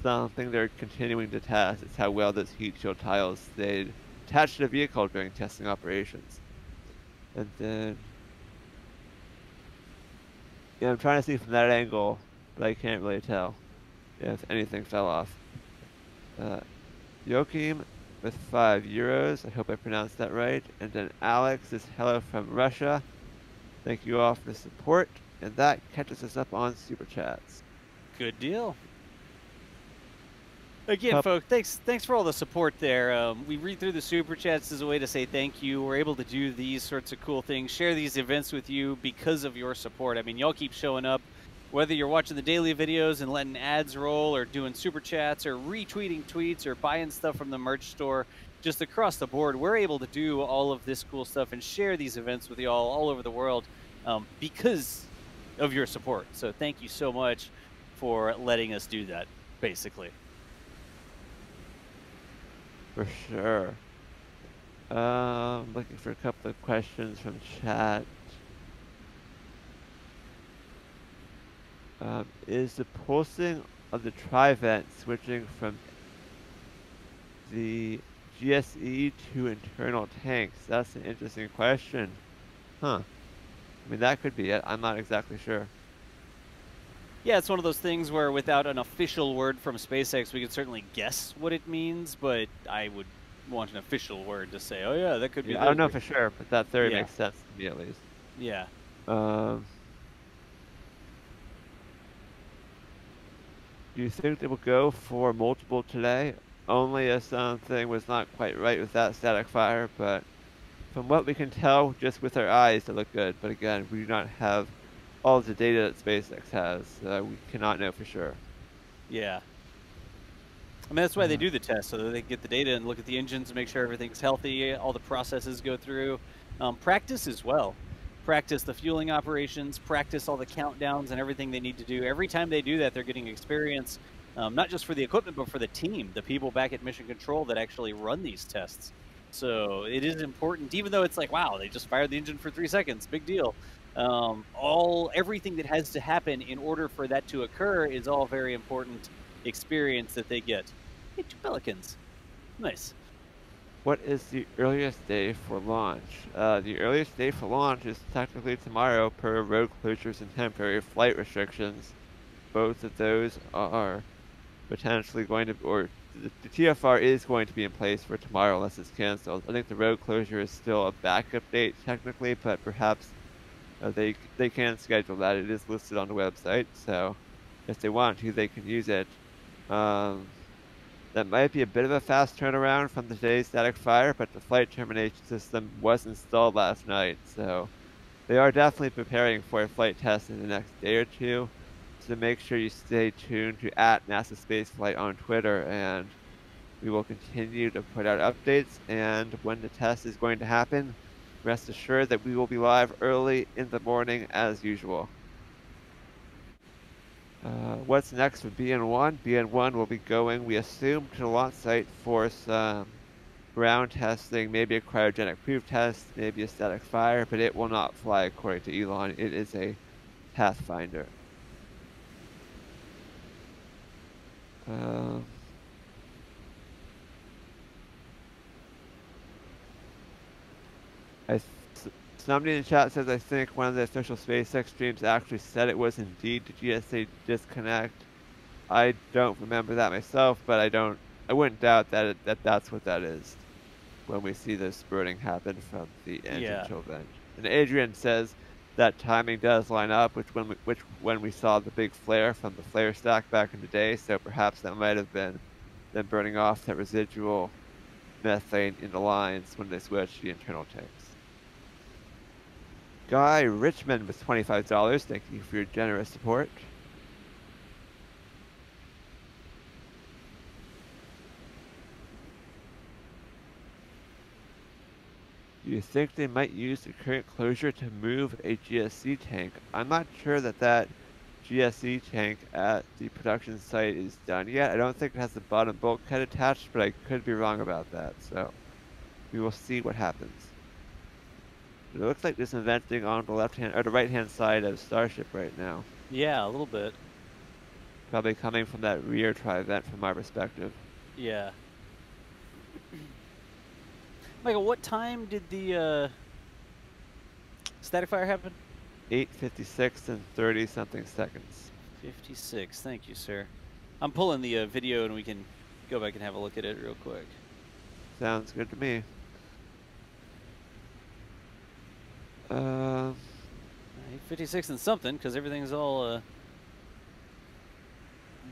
something they're continuing to test. It's how well those heat shield tiles stayed attached to the vehicle during testing operations. And then, yeah, I'm trying to see from that angle, but I can't really tell if anything fell off. Joachim with €5. I hope I pronounced that right. And then Alex is hello from Russia. Thank you all for the support. And that catches us up on Super Chats. Good deal. Again, folks, thanks for all the support there. We read through the Super Chats as a way to say thank you. We're able to do these sorts of cool things, share these events with you because of your support. I mean, y'all keep showing up, whether you're watching the daily videos and letting ads roll, or doing Super Chats, or retweeting tweets, or buying stuff from the merch store. Just across the board, we're able to do all of this cool stuff and share these events with y'all all over the world because of your support. So thank you so much for letting us do that, basically. For sure. Looking for a couple of questions from chat. Is the pulsing of the tri-vent switching from the GSE to internal tanks? That's an interesting question. Huh. I mean, that could be it. I'm not exactly sure. Yeah, it's one of those things where without an official word from SpaceX, we could certainly guess what it means, but I would want an official word to say, oh yeah, that could be. I don't know for sure, but that theory makes sense to me at least. Yeah. Do you think they will go for multiple today? Only if something was not quite right with that static fire, but from what we can tell, just with our eyes, they look good. But again, we do not have all of the data that SpaceX has. We cannot know for sure. Yeah. I mean, that's why they do the test, so that they can get the data and look at the engines and make sure everything's healthy, all the processes go through. Practice as well. Practice the fueling operations, practice all the countdowns and everything they need to do. Every time they do that, they're getting experience, not just for the equipment, but for the team, the people back at Mission Control that actually run these tests. So it is important, even though it's like, wow, they just fired the engine for 3 seconds, big deal. Everything that has to happen in order for that to occur is all very important experience that they get. Hey, 2 pelicans. Nice. What is the earliest day for launch? The earliest day for launch is technically tomorrow per road closures and temporary flight restrictions. Both of those are potentially going to, or the TFR is going to be in place for tomorrow unless it's canceled. I think the road closure is still a backup date technically, but perhaps they can schedule that. It is listed on the website, so if they want to, they can use it. That might be a bit of a fast turnaround from today's static fire, but the flight termination system was installed last night, so they are definitely preparing for a flight test in the next day or two. So make sure you stay tuned to @NASASpaceflight on Twitter, and we will continue to put out updates. And when the test is going to happen, rest assured that we will be live early in the morning as usual. What's next for BN1? BN1 will be going, we assume, to the launch site for some ground testing, maybe a cryogenic proof test, maybe a static fire, but it will not fly according to Elon. It is a Pathfinder. Somebody in the chat says, I think one of the official SpaceX streams actually said it was indeed the GSA disconnect. I don't remember that myself, but I wouldn't doubt that that's what that is when we see the spurting happen from the engine chill vent. And Adrian says that timing does line up, which when we saw the big flare from the flare stack back in the day, so perhaps that might have been them burning off that residual methane in the lines when they switched the internal tanks. Guy Richmond with $25. Thank you for your generous support. Do you think they might use the current closure to move a GSC tank? I'm not sure that GSC tank at the production site is done yet. I don't think it has the bottom bulkhead attached, but I could be wrong about that. So we will see what happens. It looks like there's some venting on the left-hand or the right-hand side of Starship right now. Yeah, a little bit. Probably coming from that rear tri-vent from our perspective. Yeah. Michael, what time did the static fire happen? 8:56 and 30-something seconds. 56. Thank you, sir. I'm pulling the video, and we can go back and have a look at it real quick. Sounds good to me. 56 and something, because everything's all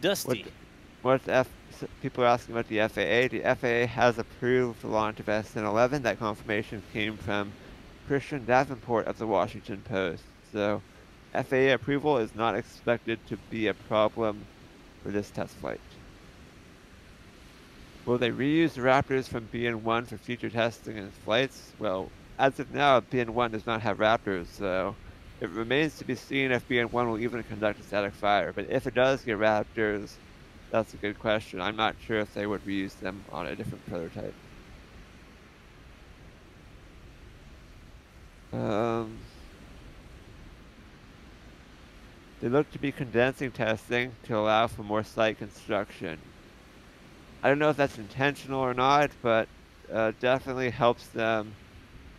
dusty. People are asking about the FAA. The FAA has approved the launch of SN11. That confirmation came from Christian Davenport of the Washington Post. So FAA approval is not expected to be a problem for this test flight. Will they reuse the Raptors from BN1 for future testing and flights? Well, as of now, BN1 does not have Raptors, so it remains to be seen if BN1 will even conduct a static fire. But if it does get Raptors, that's a good question. I'm not sure if they would reuse them on a different prototype. They look to be condensing testing to allow for more site construction. I don't know if that's intentional or not, but definitely helps them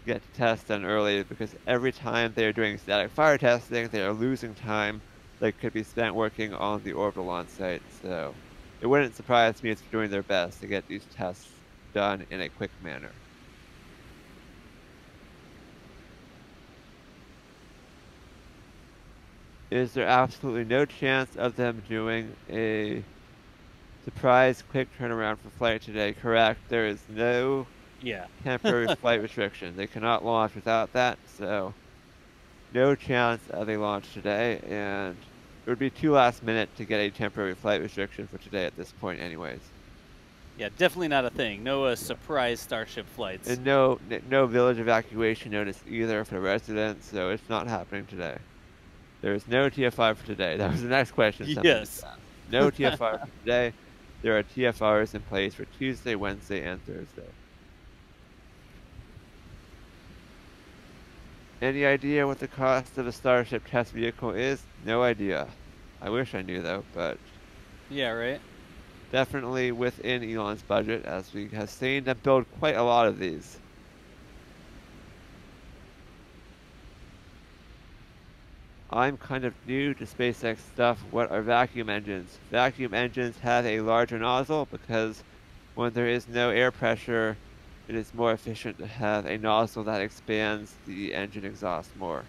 get the test done early, because every time they're doing static fire testing, they are losing time that could be spent working on the orbital launch site. So it wouldn't surprise me if they're doing their best to get these tests done in a quick manner. Is there absolutely no chance of them doing a surprise quick turnaround for flight today? Correct. There is no temporary flight restriction. They cannot launch without that, so no chance of a launch today, and it would be too last minute to get a temporary flight restriction for today at this point anyways. Yeah, definitely not a thing. No surprise Starship flights. And no village evacuation notice either for the residents, so it's not happening today. There is no TFR for today. That was the next question. Yes. No TFR for today. There are TFRs in place for Tuesday, Wednesday, and Thursday. Any idea what the cost of a Starship test vehicle is? No idea. I wish I knew though, but Yeah, right. definitely within Elon's budget, as we have seen them build quite a lot of these. I'm kind of new to SpaceX stuff. What are vacuum engines? Vacuum engines have a larger nozzle because when there is no air pressure, it is more efficient to have a nozzle that expands the engine exhaust more.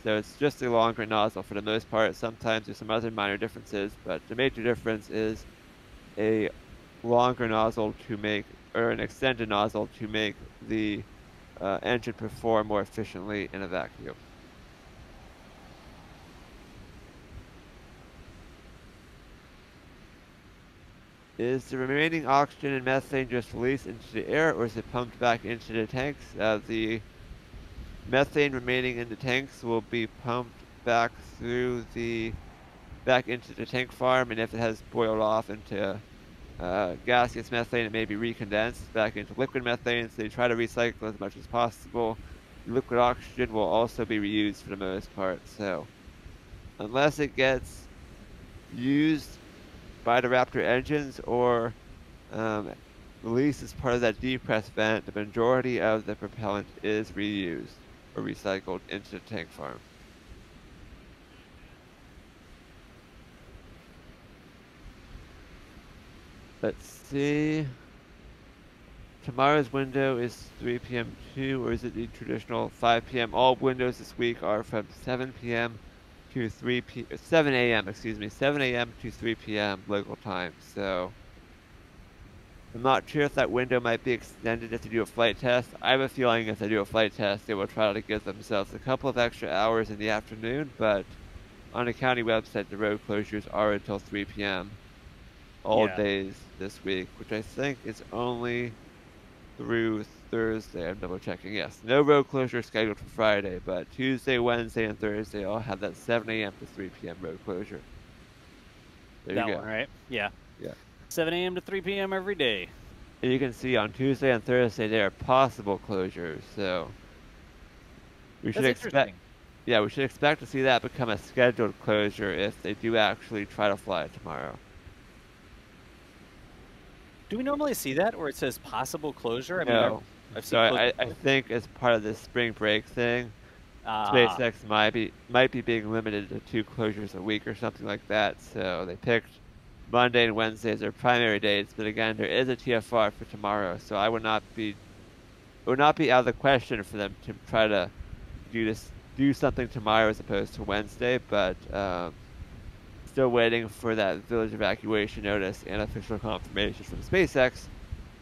So it's just a longer nozzle for the most part. Sometimes there's some other minor differences, but the major difference is a longer nozzle to make, or an extended nozzle to make the engine perform more efficiently in a vacuum. Is the remaining oxygen and methane just released into the air, or is it pumped back into the tanks? The methane remaining in the tanks will be pumped back back into the tank farm, and if it has boiled off into gaseous methane, it may be recondensed back into liquid methane, so they try to recycle as much as possible. Liquid oxygen will also be reused for the most part, so unless it gets used by the Raptor engines or released as part of that depress vent, the majority of the propellant is reused or recycled into the tank farm. Let's see. Tomorrow's window is 3 p.m. too, or is it the traditional 5 p.m.? All windows this week are from 7 p.m. to 7 a.m. Excuse me, 7 a.m. to 3 p.m. local time. So I'm not sure if that window might be extended if they do a flight test. I have a feeling if they do a flight test, they will try to give themselves a couple of extra hours in the afternoon. But on the county website, the road closures are until 3 p.m. all days this week, which I think is only through Thursday. I'm double checking. Yes, no road closure scheduled for Friday, but Tuesday, Wednesday, and Thursday all have that 7 a.m. to 3 p.m. road closure. There you go. That one, right? Yeah. Yeah. 7 a.m. to 3 p.m. every day. And you can see on Tuesday and Thursday there are possible closures, so we should expect. Yeah, we should expect to see that become a scheduled closure if they do actually try to fly tomorrow. Do we normally see that where it says possible closure? I mean, No. I've So seen I think as part of this spring break thing, Ah, SpaceX might be being limited to 2 closures a week or something like that. So they picked Monday and Wednesday as their primary dates. But again, there is a TFR for tomorrow, so it would not be out of the question for them to try to do something tomorrow as opposed to Wednesday. But still waiting for that village evacuation notice and official confirmation from SpaceX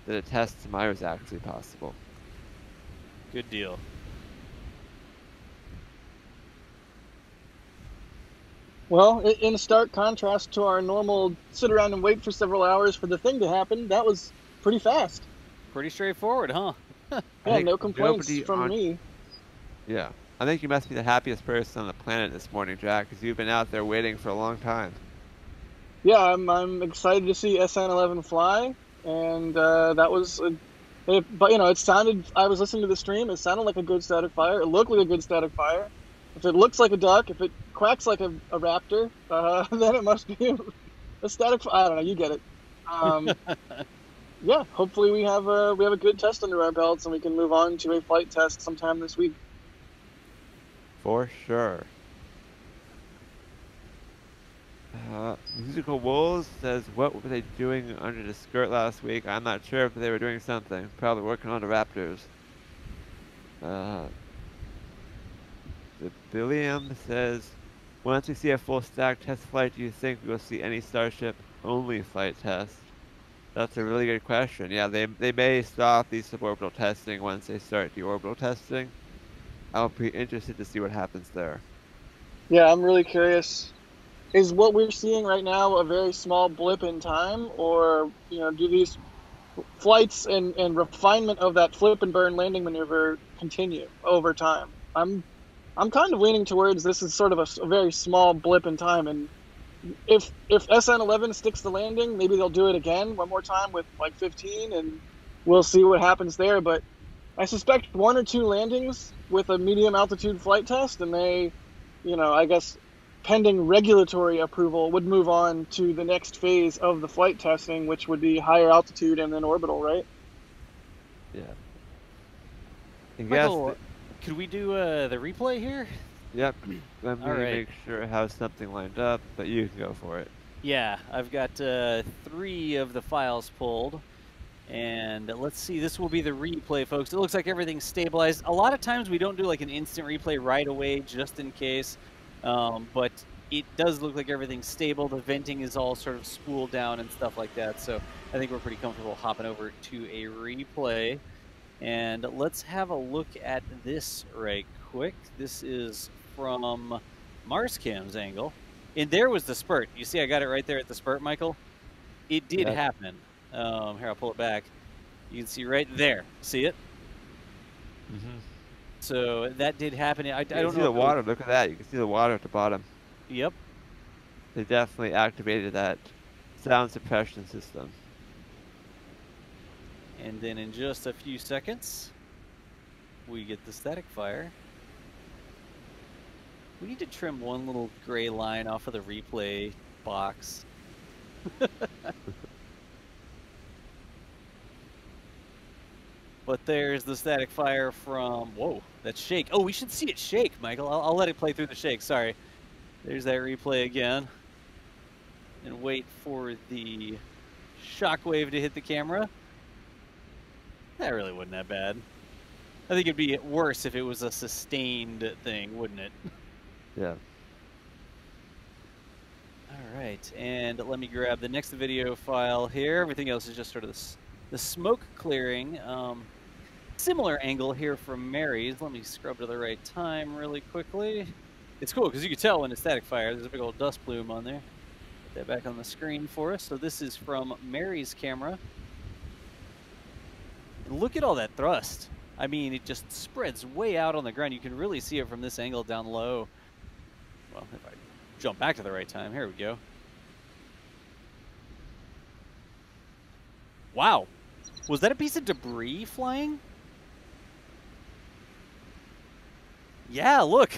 that a test tomorrow is actually possible. good deal. Well, in stark contrast to our normal sit around and wait for several hours for the thing to happen, that was pretty fast. Pretty straightforward, huh? Yeah, no complaints from me. Yeah. I think you must be the happiest person on the planet this morning, Jack, because you've been out there waiting for a long time. Yeah, I'm excited to see SN11 fly, and that was, but you know, it sounded. I was listening to the stream. It sounded like a good static fire. It looked like a good static fire. If it looks like a duck, if it quacks like a raptor, then it must be a static. I don't know. You get it. Yeah. Hopefully we have a good test under our belts, and we can move on to a flight test sometime this week. For sure. Musical Wolves says, what were they doing under the skirt last week? I'm not sure if they were doing something. Probably working on the Raptors. The Billiam says, once we see a full stack test flight, do you think we will see any Starship only flight test? That's a really good question. Yeah, they may stop the suborbital testing once they start the orbital testing. I'll be interested to see what happens there. Yeah, I'm really curious. Is what we're seeing right now a very small blip in time, or do these flights and refinement of that flip and burn landing maneuver continue over time? I'm kind of leaning towards this is sort of a very small blip in time, and if SN11 sticks the landing, maybe they'll do it again one more time with like 15, and we'll see what happens there. But I suspect 1 or 2 landings with a medium altitude flight test, and they, I guess, pending regulatory approval, would move on to the next phase of the flight testing, which would be higher altitude and then orbital, right? Yeah. And Michael, could we do the replay here? Yep. Let me All right. make sure I have something lined up, but you can go for it. Yeah, I've got 3 of the files pulled. And let's see, this will be the replay, folks. It looks like everything's stabilized. A lot of times we don't do like an instant replay right away just in case. But it does look like everything's stable. The venting is all sort of spooled down and stuff like that. So I think we're pretty comfortable hopping over to a replay. And let's have a look at this right quick. This is from Marscam's angle. And there was the spurt. You see I got it right there at the spurt, Michael? It did happen. Here, I'll pull it back. You can see right there. See it? Mm-hmm. So that did happen. I don't know. See the water. Look at that. You can see the water at the bottom. Yep. They definitely activated that sound suppression system. And then in just a few seconds, we get the static fire. We need to trim one little gray line off of the replay box. But there's the static fire from, whoa, that's shake. Oh, we should see it shake, Michael. I'll let it play through the shake, sorry. There's that replay again. And wait for the shockwave to hit the camera. That really wasn't that bad. I think it'd be worse if it was a sustained thing, wouldn't it? Yeah. All right, and let me grab the next video file here. Everything else is just sort of the smoke clearing. Similar angle here from Mary's. Let me scrub to the right time really quickly. It's cool because you can tell when it's static fire. There's a big old dust plume on there. Put that back on the screen for us. So this is from Mary's camera. And look at all that thrust. I mean, it just spreads way out on the ground. You can really see it from this angle down low. Well, if I jump back to the right time, here we go. Wow. Was that a piece of debris flying? Yeah, look.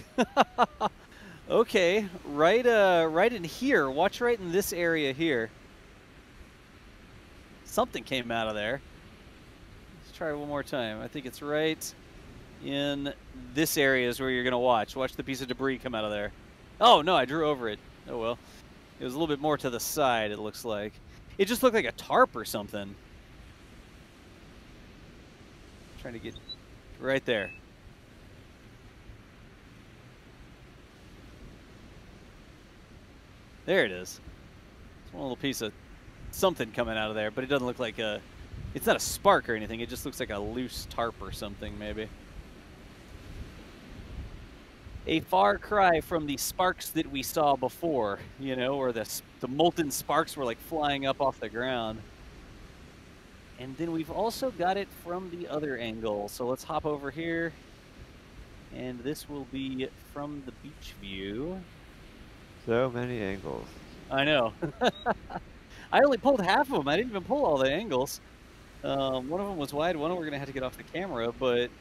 Okay, right in here. Watch right in this area here. Something came out of there. Let's try it one more time. I think it's right in this area is where you're going to watch. Watch the piece of debris come out of there. Oh, no, I drew over it. Oh, well. It was a little bit more to the side, it looks like. It just looked like a tarp or something. Trying to get right there. There it is. It's one little piece of something coming out of there, but it doesn't look like a... It's not a spark or anything. It just looks like a loose tarp or something, maybe. A far cry from the sparks that we saw before, you know, where the molten sparks were like flying up off the ground. And then we've also got it from the other angle. So let's hop over here. And this will be from the beach view. So many angles. I know. I only pulled half of them. I didn't even pull all the angles. One of them was wide. One of them we're going to have to get off the camera, but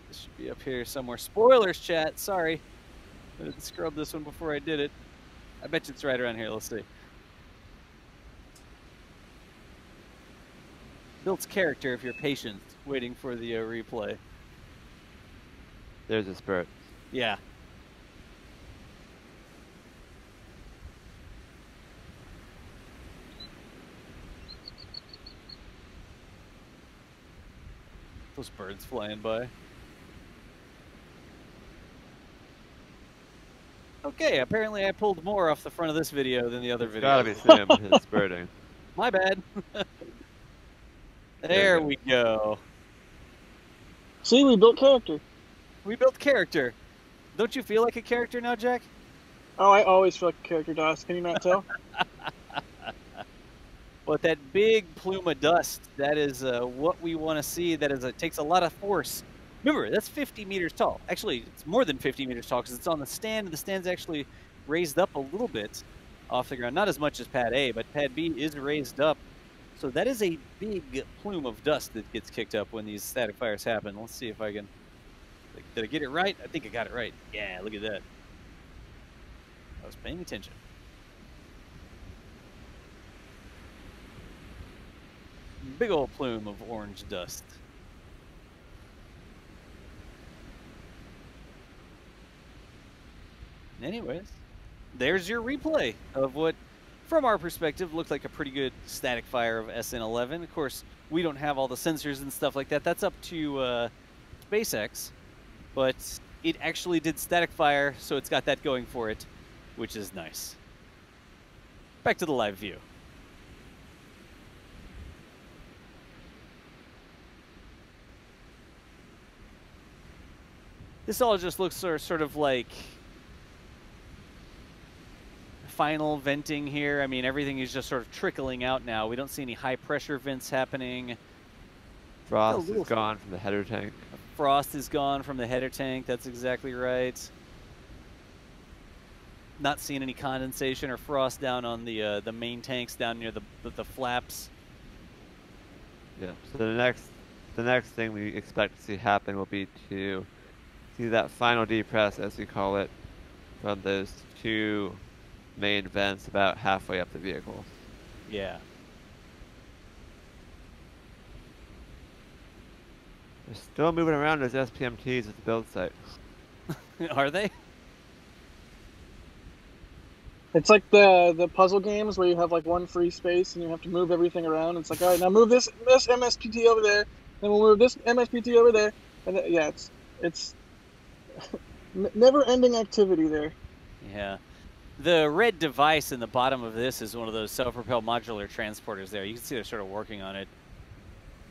this should be up here somewhere. Spoilers, chat. Sorry. I didn't scrub this one before I did it. I bet you it's right around here. Let's see. Builds character if you're patient, waiting for the replay. There's a spurt. Yeah. Those birds flying by. Okay, apparently I pulled more off the front of this video than the other video. Gotta be Sim. It's spurting. My bad. There we go. See, we built character. We built character. Don't you feel like a character now, Jack? Oh, I always feel like a character, Doss. Can you not tell? But that big plume of dust, that is what we want to see. That is, it takes a lot of force. Remember, that's 50 meters tall. Actually, it's more than 50 meters tall because it's on the stand, and the stand's actually raised up a little bit off the ground. Not as much as Pad A, but Pad B is raised up So that is a big plume of dust that gets kicked up when these static fires happen. Let's see if I can... Did I get it right? I think I got it right. Yeah, look at that. I was paying attention. Big old plume of orange dust. Anyways, there's your replay of what, from our perspective, looked like a pretty good static fire of SN11. Of course, we don't have all the sensors and stuff like that. That's up to SpaceX, but it actually did static fire, so it's got that going for it, which is nice. Back to the live view. This all just looks sort of like final venting here. I mean, everything is just sort of trickling out now. We don't see any high pressure vents happening. Frost is gone from the header tank. Frost is gone from the header tank. That's exactly right. Not seeing any condensation or frost down on the main tanks down near the flaps. Yeah. So the next thing we expect to see happen will be to see that final depress, as we call it, from those two main vents about halfway up the vehicle. Yeah. They're still moving around those SPMTs at the build site. Are they? It's like the puzzle games where you have like one free space and you have to move everything around. It's like, all right, now move this MSPT over there, then we'll move this MSPT over there, and then, yeah, it's never-ending activity there. Yeah. The red device in the bottom of this is one of those self-propelled modular transporters there. You can see they're sort of working on it.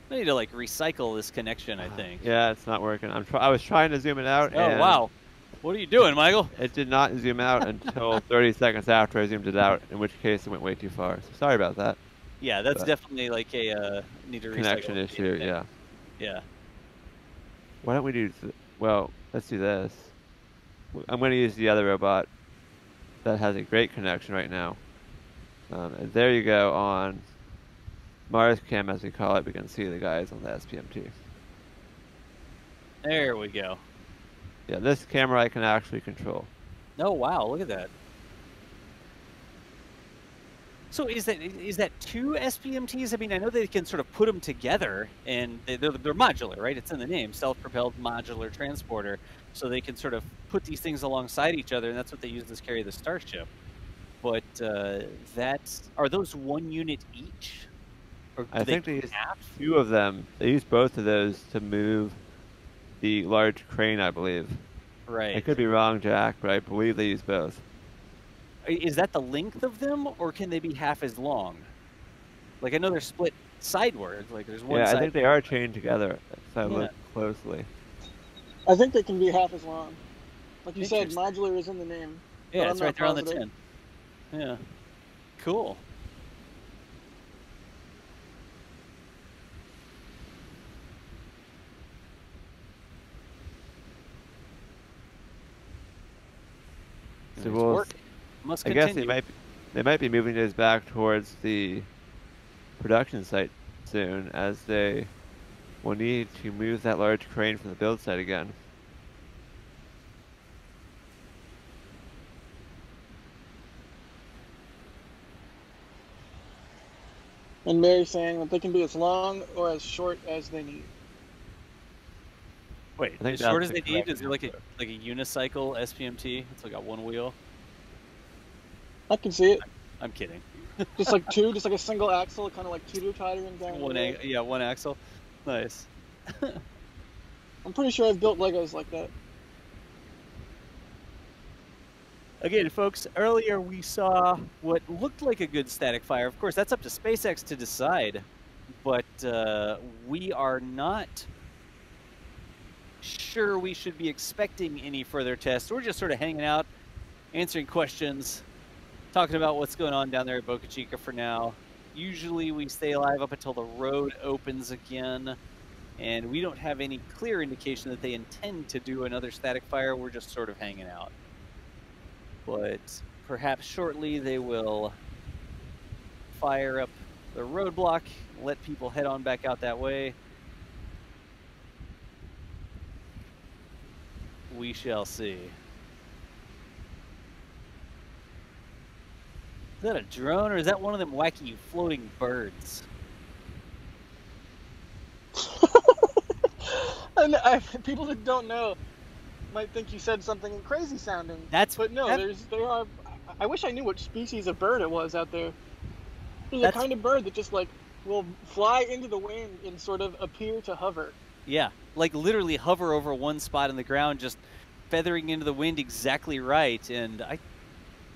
I need to like recycle this connection, I think. Yeah, it's not working. I was trying to zoom it out. Oh, and wow. What are you doing, Michael? It did not zoom out until 30 seconds after I zoomed it out, in which case it went way too far. So sorry about that. Yeah, that's definitely like a need to connection recycle issue, yeah. Yeah. Why don't we do... Well, let's do this. I'm going to use the other robot that has a great connection right now. And there you go on Mars Cam, as we call it. We can see the guys on the SPMT. There we go. Yeah, this camera I can actually control. Oh, wow, look at that. So is that two SPMTs? I mean, I know they can sort of put them together, and they're modular, right? It's in the name, self-propelled modular transporter. So they can sort of put these things alongside each other, and that's what they use to carry the Starship. But are those one unit each? Or I think they use two of them. They use both of those to move the large crane, I believe. Right. I could be wrong, Jack, but I believe they use both. Is that the length of them, or can they be half as long? Like, I know they're split sideways. Like, there's one side. Yeah, I think they are chained together, if I look closely. I think they can be half as long. Like you said, modular is in the name. Yeah, it's right there on the tin. Yeah. Cool. So I guess they might be moving those back towards the production site soon, as they will need to move that large crane from the build site again. And Mary's saying that they can be as long or as short as they need. Wait, as short as they need? Is there like a unicycle SPMT? It's like got one wheel. I can see it. I'm kidding. Just like just like a single axle, kind of like teeter-tottering down. One axle. Nice. I'm pretty sure I've built Legos like that. Again, folks, earlier we saw what looked like a good static fire. Of course, that's up to SpaceX to decide, but we are not sure we should be expecting any further tests. We're just sort of hanging out, answering questions, talking about what's going on down there at Boca Chica for now. Usually we stay alive up until the road opens again, and we don't have any clear indication that they intend to do another static fire. We're just sort of hanging out. But perhaps shortly they will fire up the roadblock, let people head on back out that way. We shall see. Is that a drone or is that one of them wacky floating birds? And people that don't know might think you said something crazy sounding. But no, there are. I wish I knew what species of bird it was out there. There's a kind of bird that just like will fly into the wind and sort of appear to hover. Yeah, like literally hover over one spot on the ground, just feathering into the wind exactly right. And I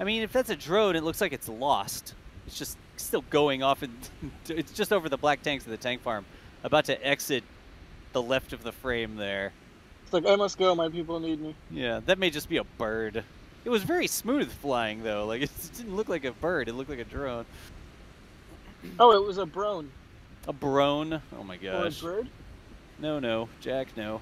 mean, if that's a drone, it looks like it's lost. It's just still going off, and it's just over the black tanks of the tank farm, about to exit the left of the frame there. It's like, I must go, my people need me. Yeah, that may just be a bird. It was very smooth flying, though. Like, it didn't look like a bird. It looked like a drone. Oh, it was a brone. A brone? Oh, my gosh. Or a bird? No, Jack, no.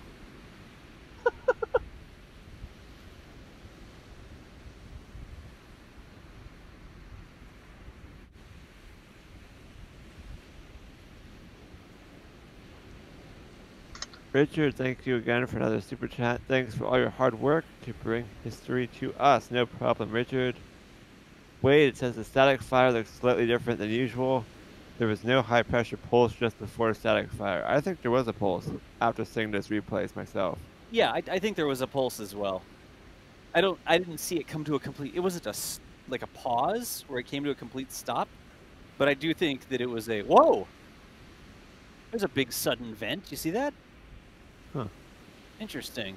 Richard, thank you again for another super chat. Thanks for all your hard work to bring history to us. No problem, Richard. Wade, it says the static fire looks slightly different than usual. There was no high pressure pulse just before static fire. I think there was a pulse after seeing those replays myself. Yeah, I think there was a pulse as well. I didn't see it come to a complete. It wasn't like a pause where it came to a complete stop, but I do think that it was a whoa. There's a big sudden vent. You see that? Huh. Interesting.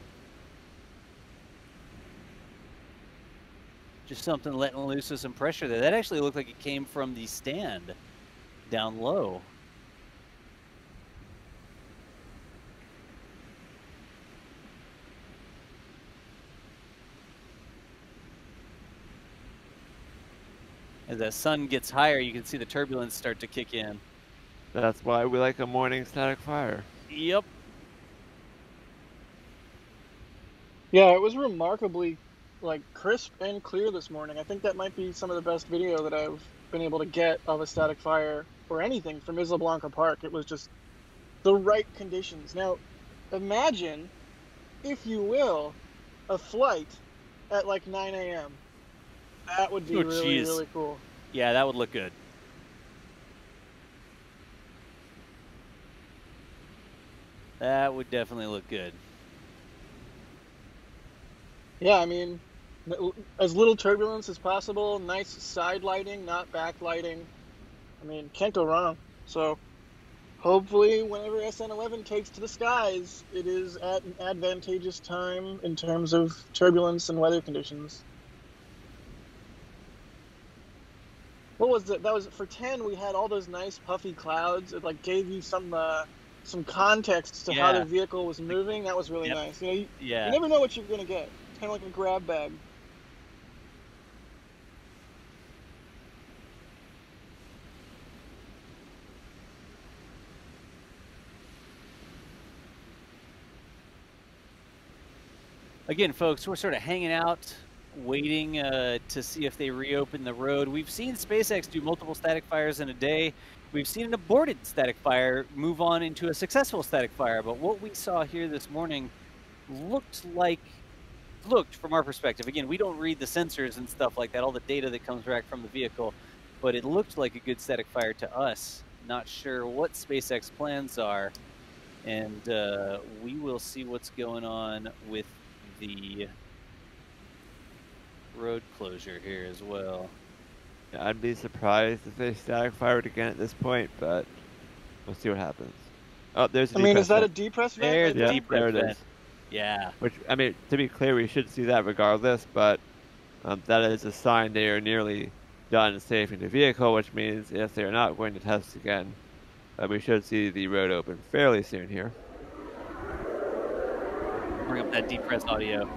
Just something letting loose some pressure there. That actually looked like it came from the stand down low. As the sun gets higher, you can see the turbulence start to kick in. That's why we like a morning static fire. Yep. Yeah, it was remarkably like crisp and clear this morning. I think that might be some of the best video that I've been able to get of a static fire or anything from Isla Blanca Park. It was just the right conditions. Now, imagine, if you will, a flight at like 9 a.m. That would be really cool. Yeah, that would look good. That would definitely look good. Yeah, I mean, as little turbulence as possible, nice side lighting, not back lighting. I mean, can't go wrong. So, hopefully, whenever SN11 takes to the skies, it is at an advantageous time in terms of turbulence and weather conditions. What was it? That was for 10. We had all those nice puffy clouds. It like gave you some context to how the vehicle was moving. That was really nice. You know, you never know what you're gonna get. It's kind of like a grab bag. Again, folks, we're sort of hanging out, waiting to see if they reopen the road. We've seen SpaceX do multiple static fires in a day. We've seen an aborted static fire move on into a successful static fire. But what we saw here this morning looked from our perspective, again, we don't read the sensors and stuff like that, all the data that comes back from the vehicle, but it looked like a good static fire to us. Not sure what SpaceX plans are, and we will see what's going on with the road closure here as well. Yeah, I'd be surprised if they static fired again at this point, but we'll see what happens. Oh, there's a is that a depress vent? There's yeah, a depress there it vent. is. Yeah. Which, I mean, to be clear, we should see that regardless, but that is a sign they are nearly done safing the vehicle, which means if they're not going to test again, we should see the road open fairly soon here. Bring up that depressed audio.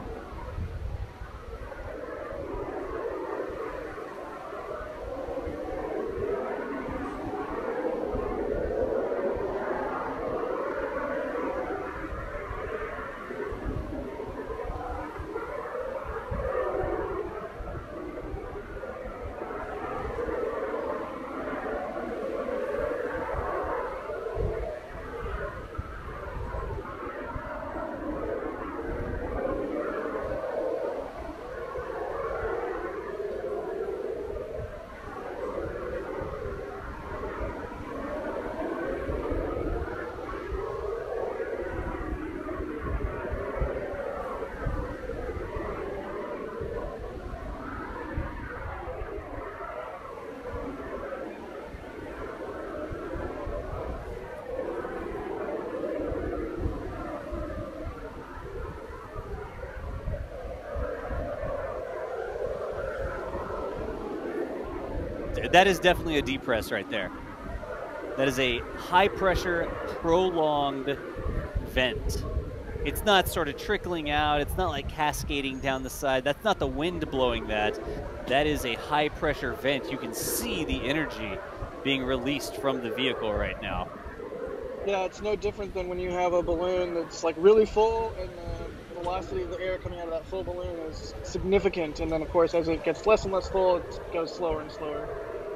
That is definitely a depress right there. That is a high pressure, prolonged vent. It's not sort of trickling out. It's not like cascading down the side. That's not the wind blowing that. That is a high pressure vent. You can see the energy being released from the vehicle right now. Yeah, it's no different than when you have a balloon that's like really full and the velocity of the air coming out of that full balloon is significant. And then, of course, as it gets less and less full, it goes slower and slower.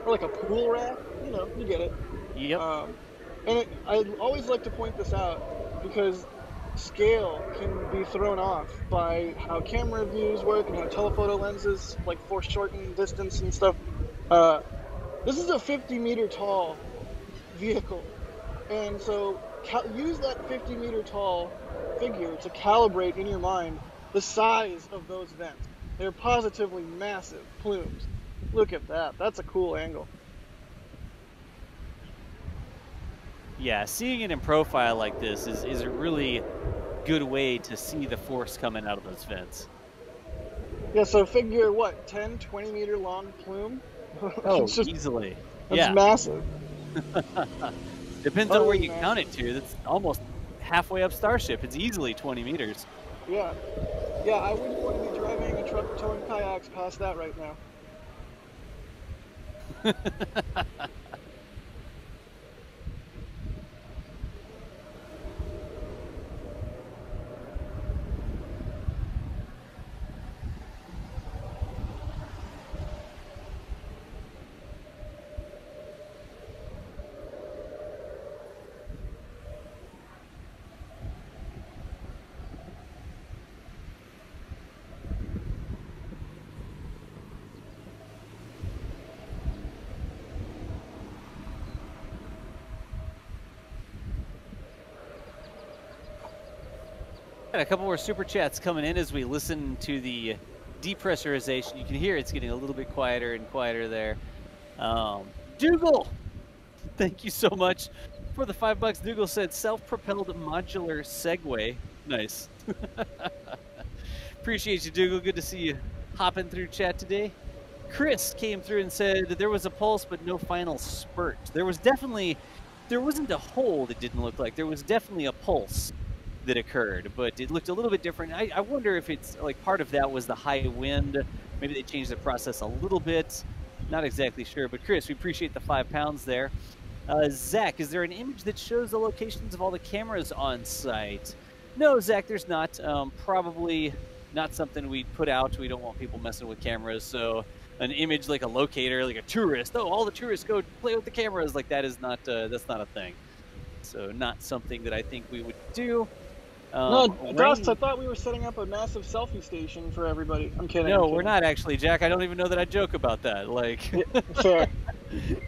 Or like a pool raft, you know, you get it. Yep. I always like to point this out because scale can be thrown off by how camera views work and how telephoto lenses like foreshorten distance and stuff. This is a 50-meter tall vehicle, and so use that 50-meter tall figure to calibrate in your mind the size of those vents. They're positively massive plumes. Look at that. That's a cool angle. Yeah, seeing it in profile like this is a really good way to see the force coming out of those vents. Yeah, so figure what, 10, 20-meter long plume? Oh, just, easily. That's Yeah. massive. Depends on where you count it to. That's almost halfway up Starship. It's easily 20 meters. Yeah. Yeah, I wouldn't want to be driving a truck towing kayaks past that right now. Got a couple more super chats coming in as we listen to the depressurization. You can hear it's getting a little bit quieter and quieter there. Dougal, thank you so much for the $5. Dougal said self-propelled modular Segway. Nice. Appreciate you, Dougal. Good to see you hopping through chat today. Chris came through and said that there was a pulse but no final spurt. There wasn't a hold, it didn't look like. There was definitely a pulse that occurred, but it looked a little bit different. I wonder if it's like part of that was the high wind. Maybe they changed the process a little bit. Not exactly sure, but Chris, we appreciate the £5 there. Zach, is there an image that shows the locations of all the cameras on site? No, Zach, there's not. Probably not something we'd put out. We don't want people messing with cameras, so an image like a locator, like a tourist. Oh, all the tourists go play with the cameras. Like that is not. That's not a thing. So not something that I think we would do. No, Dust, I thought we were setting up a massive selfie station for everybody. I'm kidding. No, we're not actually, Jack. I don't even know that I joke about that. Like, yeah, fair.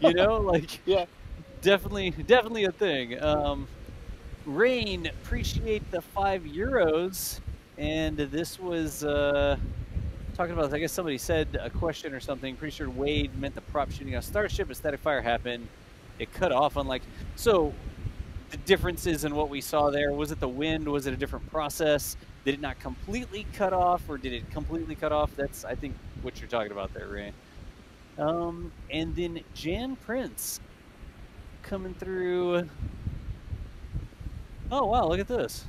You know, like, yeah, definitely a thing. Rain, appreciate the €5, and this was talking about. I guess somebody said a question or something. Pretty sure Wade meant the prop shooting out Starship. A static fire happened. It cut off. Unlike so. The differences in what we saw there, was it the wind, was it a different process, did it not completely cut off, or did it completely cut off? That's I think what you're talking about there, Ray. And then Jan Prince coming through. Oh wow, look at this.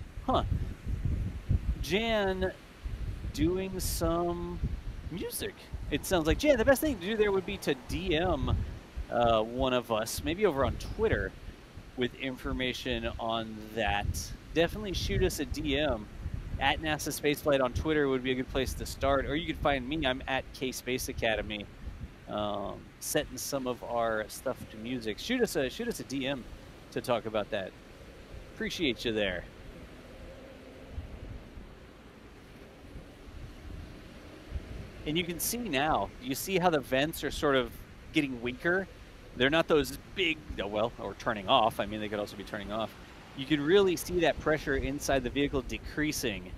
Jan doing some music. It sounds like, Jan, the best thing to do there would be to DM one of us, maybe over on Twitter, with information on that. Definitely shoot us a DM. At NASASpaceflight on Twitter would be a good place to start. Or you could find me. I'm at K-Space Academy, setting some of our stuff to music. Shoot us a DM to talk about that. Appreciate you there. And you can see now, you see how the vents are sort of getting weaker? They're not those big, well, or turning off. I mean, they could also be turning off. You can really see that pressure inside the vehicle decreasing.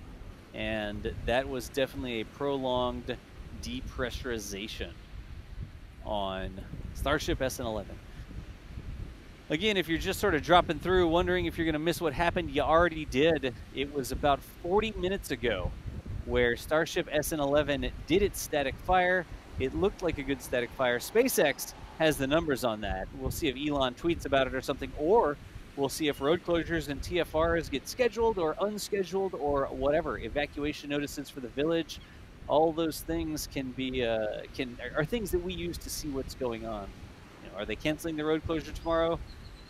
And that was definitely a prolonged depressurization on Starship SN11. Again, if you're just sort of dropping through, wondering if you're going to miss what happened, you already did. It was about 40 minutes ago where Starship SN11 did its static fire. It looked like a good static fire. SpaceX has the numbers on that. We'll see if Elon tweets about it or something, or we'll see if road closures and TFRs get scheduled or unscheduled or whatever. Evacuation notices for the village. All those things can be are things that we use to see what's going on. You know, are they canceling the road closure tomorrow?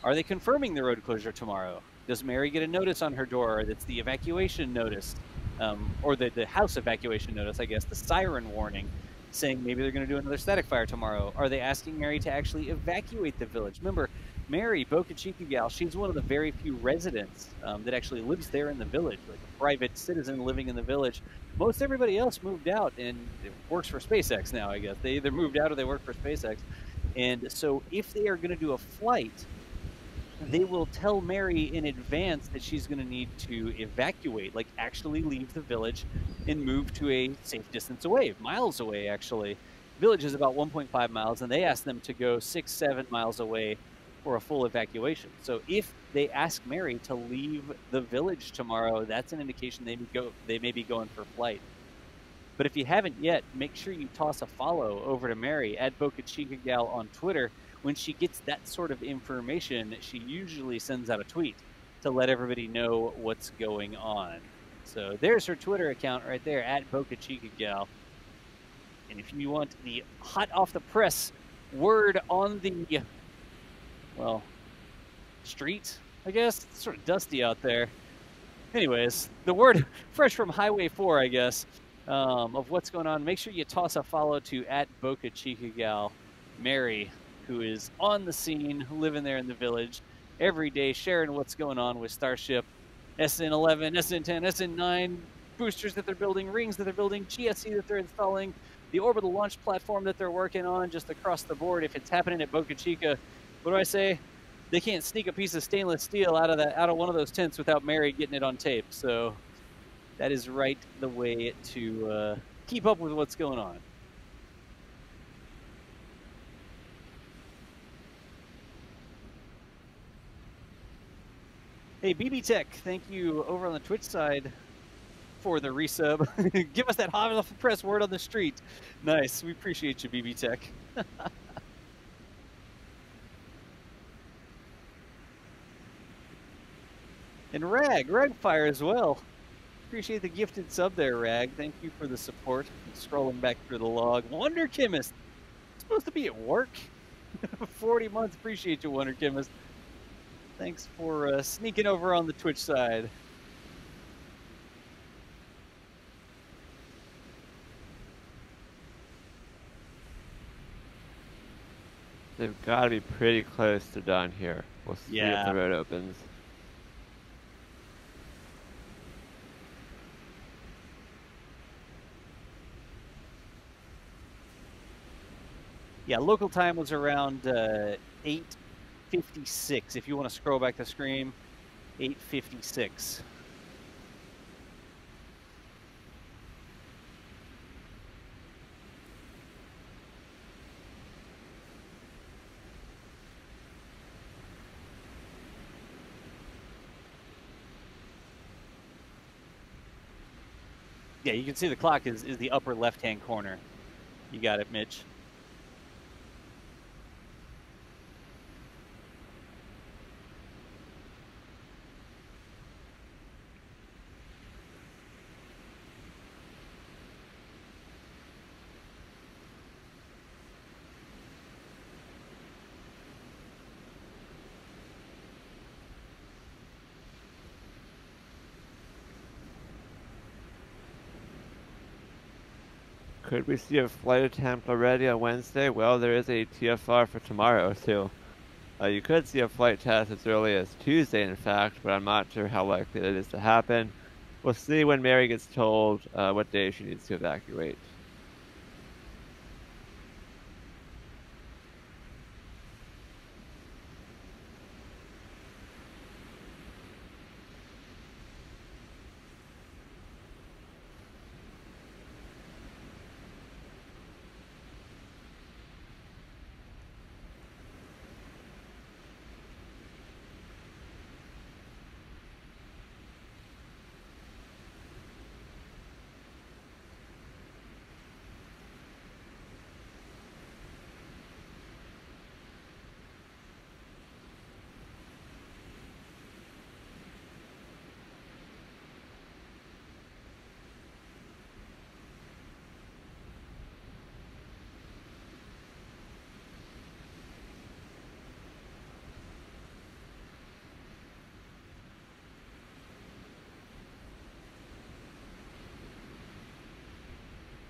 Are they confirming the road closure tomorrow? Does Mary get a notice on her door that's the evacuation notice, or the house evacuation notice, I guess, the siren warning, saying maybe they're going to do another static fire tomorrow? Are they asking Mary to actually evacuate the village? Remember, Mary, Boca Chica gal, she's one of the very few residents that actually lives there in the village, like a private citizen living in the village. Most everybody else moved out and works for SpaceX now, I guess. They either moved out or they work for SpaceX. And so if they are going to do a flight, they will tell Mary in advance that she's going to need to evacuate, like actually leave the village and move to a safe distance away, miles away, actually. Village is about 1.5 miles, and they ask them to go 6-7 miles away for a full evacuation. So if they ask Mary to leave the village tomorrow, that's an indication they may be going for flight. But if you haven't yet, make sure you toss a follow over to Mary at Boca Chica gal on Twitter. When she gets that sort of information, she usually sends out a tweet to let everybody know what's going on. So there's her Twitter account right there, at Boca Chica gal. And if you want the hot off the press word on the, well, street, I guess. It's sort of dusty out there. Anyways, the word fresh from Highway 4, I guess, of what's going on. Make sure you toss a follow to at Boca Chica gal Mary, who is on the scene, living there in the village every day, sharing what's going on with Starship SN11, SN10, SN9, boosters that they're building, rings that they're building, GSC that they're installing, the orbital launch platform that they're working on, just across the board. If it's happening at Boca Chica, what do I say? They can't sneak a piece of stainless steel out of one of those tents without Mary getting it on tape. So that is right the way to keep up with what's going on. Hey, BB Tech, thank you over on the Twitch side for the resub. Give us that hot off the press word on the street. Nice. We appreciate you, BB Tech. And Ragfire as well. Appreciate the gifted sub there, Rag. Thank you for the support. Scrolling back through the log. Wonder Chemist. Supposed to be at work. 40 months. Appreciate you, Wonder Chemist. Thanks for sneaking over on the Twitch side. They've got to be pretty close to done here. We'll see if the road opens. Yeah, local time was around 8:56. If you want to scroll back the screen, 8:56. Yeah, you can see the clock is the upper left-hand corner. You got it, Mitch. Could we see a flight attempt already on Wednesday? Well, there is a TFR for tomorrow, too. You could see a flight test as early as Tuesday, in fact, but I'm not sure how likely that is to happen. We'll see when Mary gets told what day she needs to evacuate.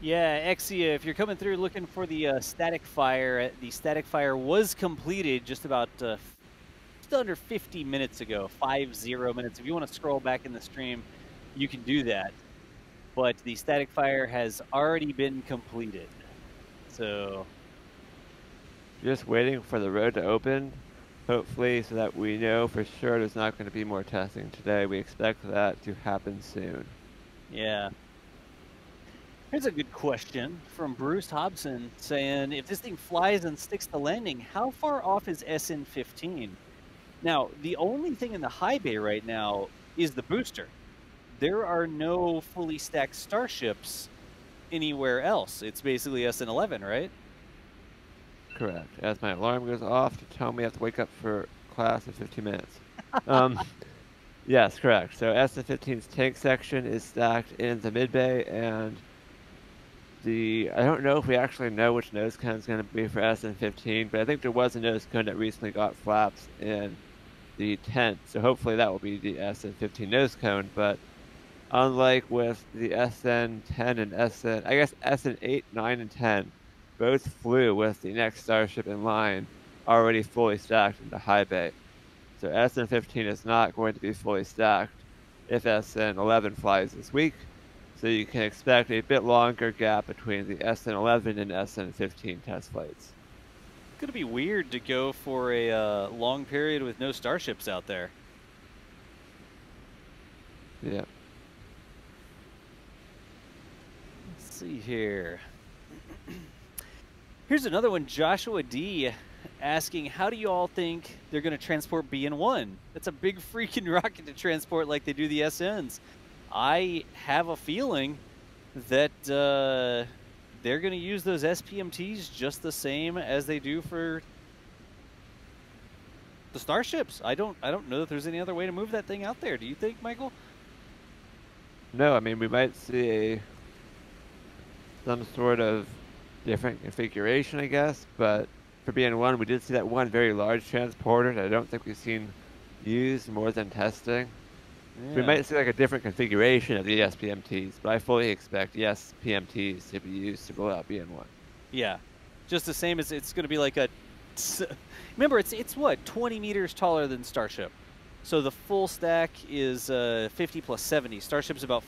Yeah, Exia, if you're coming through looking for the static fire was completed just about just under 50 minutes ago, 50 minutes. If you want to scroll back in the stream, you can do that. But the static fire has already been completed. So Just waiting for the road to open, hopefully, so that we know for sure there's not going to be more testing today. We expect that to happen soon. yeah. Here's a good question from Bruce Hobson saying, if this thing flies and sticks the landing, how far off is SN15? Now, the only thing in the high bay right now is the booster. There are no fully stacked starships anywhere else. It's basically SN11, right? Correct. As my alarm goes off to tell me I have to wake up for class in 15 minutes. Yes, correct. So SN15's tank section is stacked in the mid bay, and I don't know if we actually know which nose cone is going to be for SN15, but I think there was a nose cone that recently got flaps in the tent, so hopefully that will be the SN15 nose cone. But unlike with the SN10 and I guess SN8, 9, and 10, both flew with the next Starship in line already fully stacked into high bay. So SN15 is not going to be fully stacked if SN11 flies this week. So you can expect a bit longer gap between the SN11 and SN15 test flights. It's going to be weird to go for a long period with no starships out there. Yeah. Let's see here. Here's another one, Joshua D. asking, how do you all think they're going to transport BN1? That's a big freaking rocket to transport like they do the SNs. I have a feeling that they're going to use those SPMTs just the same as they do for the starships. I don't know that there's any other way to move that thing out there. Do you think, Michael? No, I mean, we might see some sort of different configuration, I guess, but for BN1, we did see that one very large transporter that I don't think we've seen used more than testing. Yeah. We might see like a different configuration of the SPMTs, but I fully expect the SPMTs to be used to roll out BN1. Yeah, just the same as it's going to be like a. Remember, it's what, 20 meters taller than Starship, so the full stack is 50 plus 70. Starship's about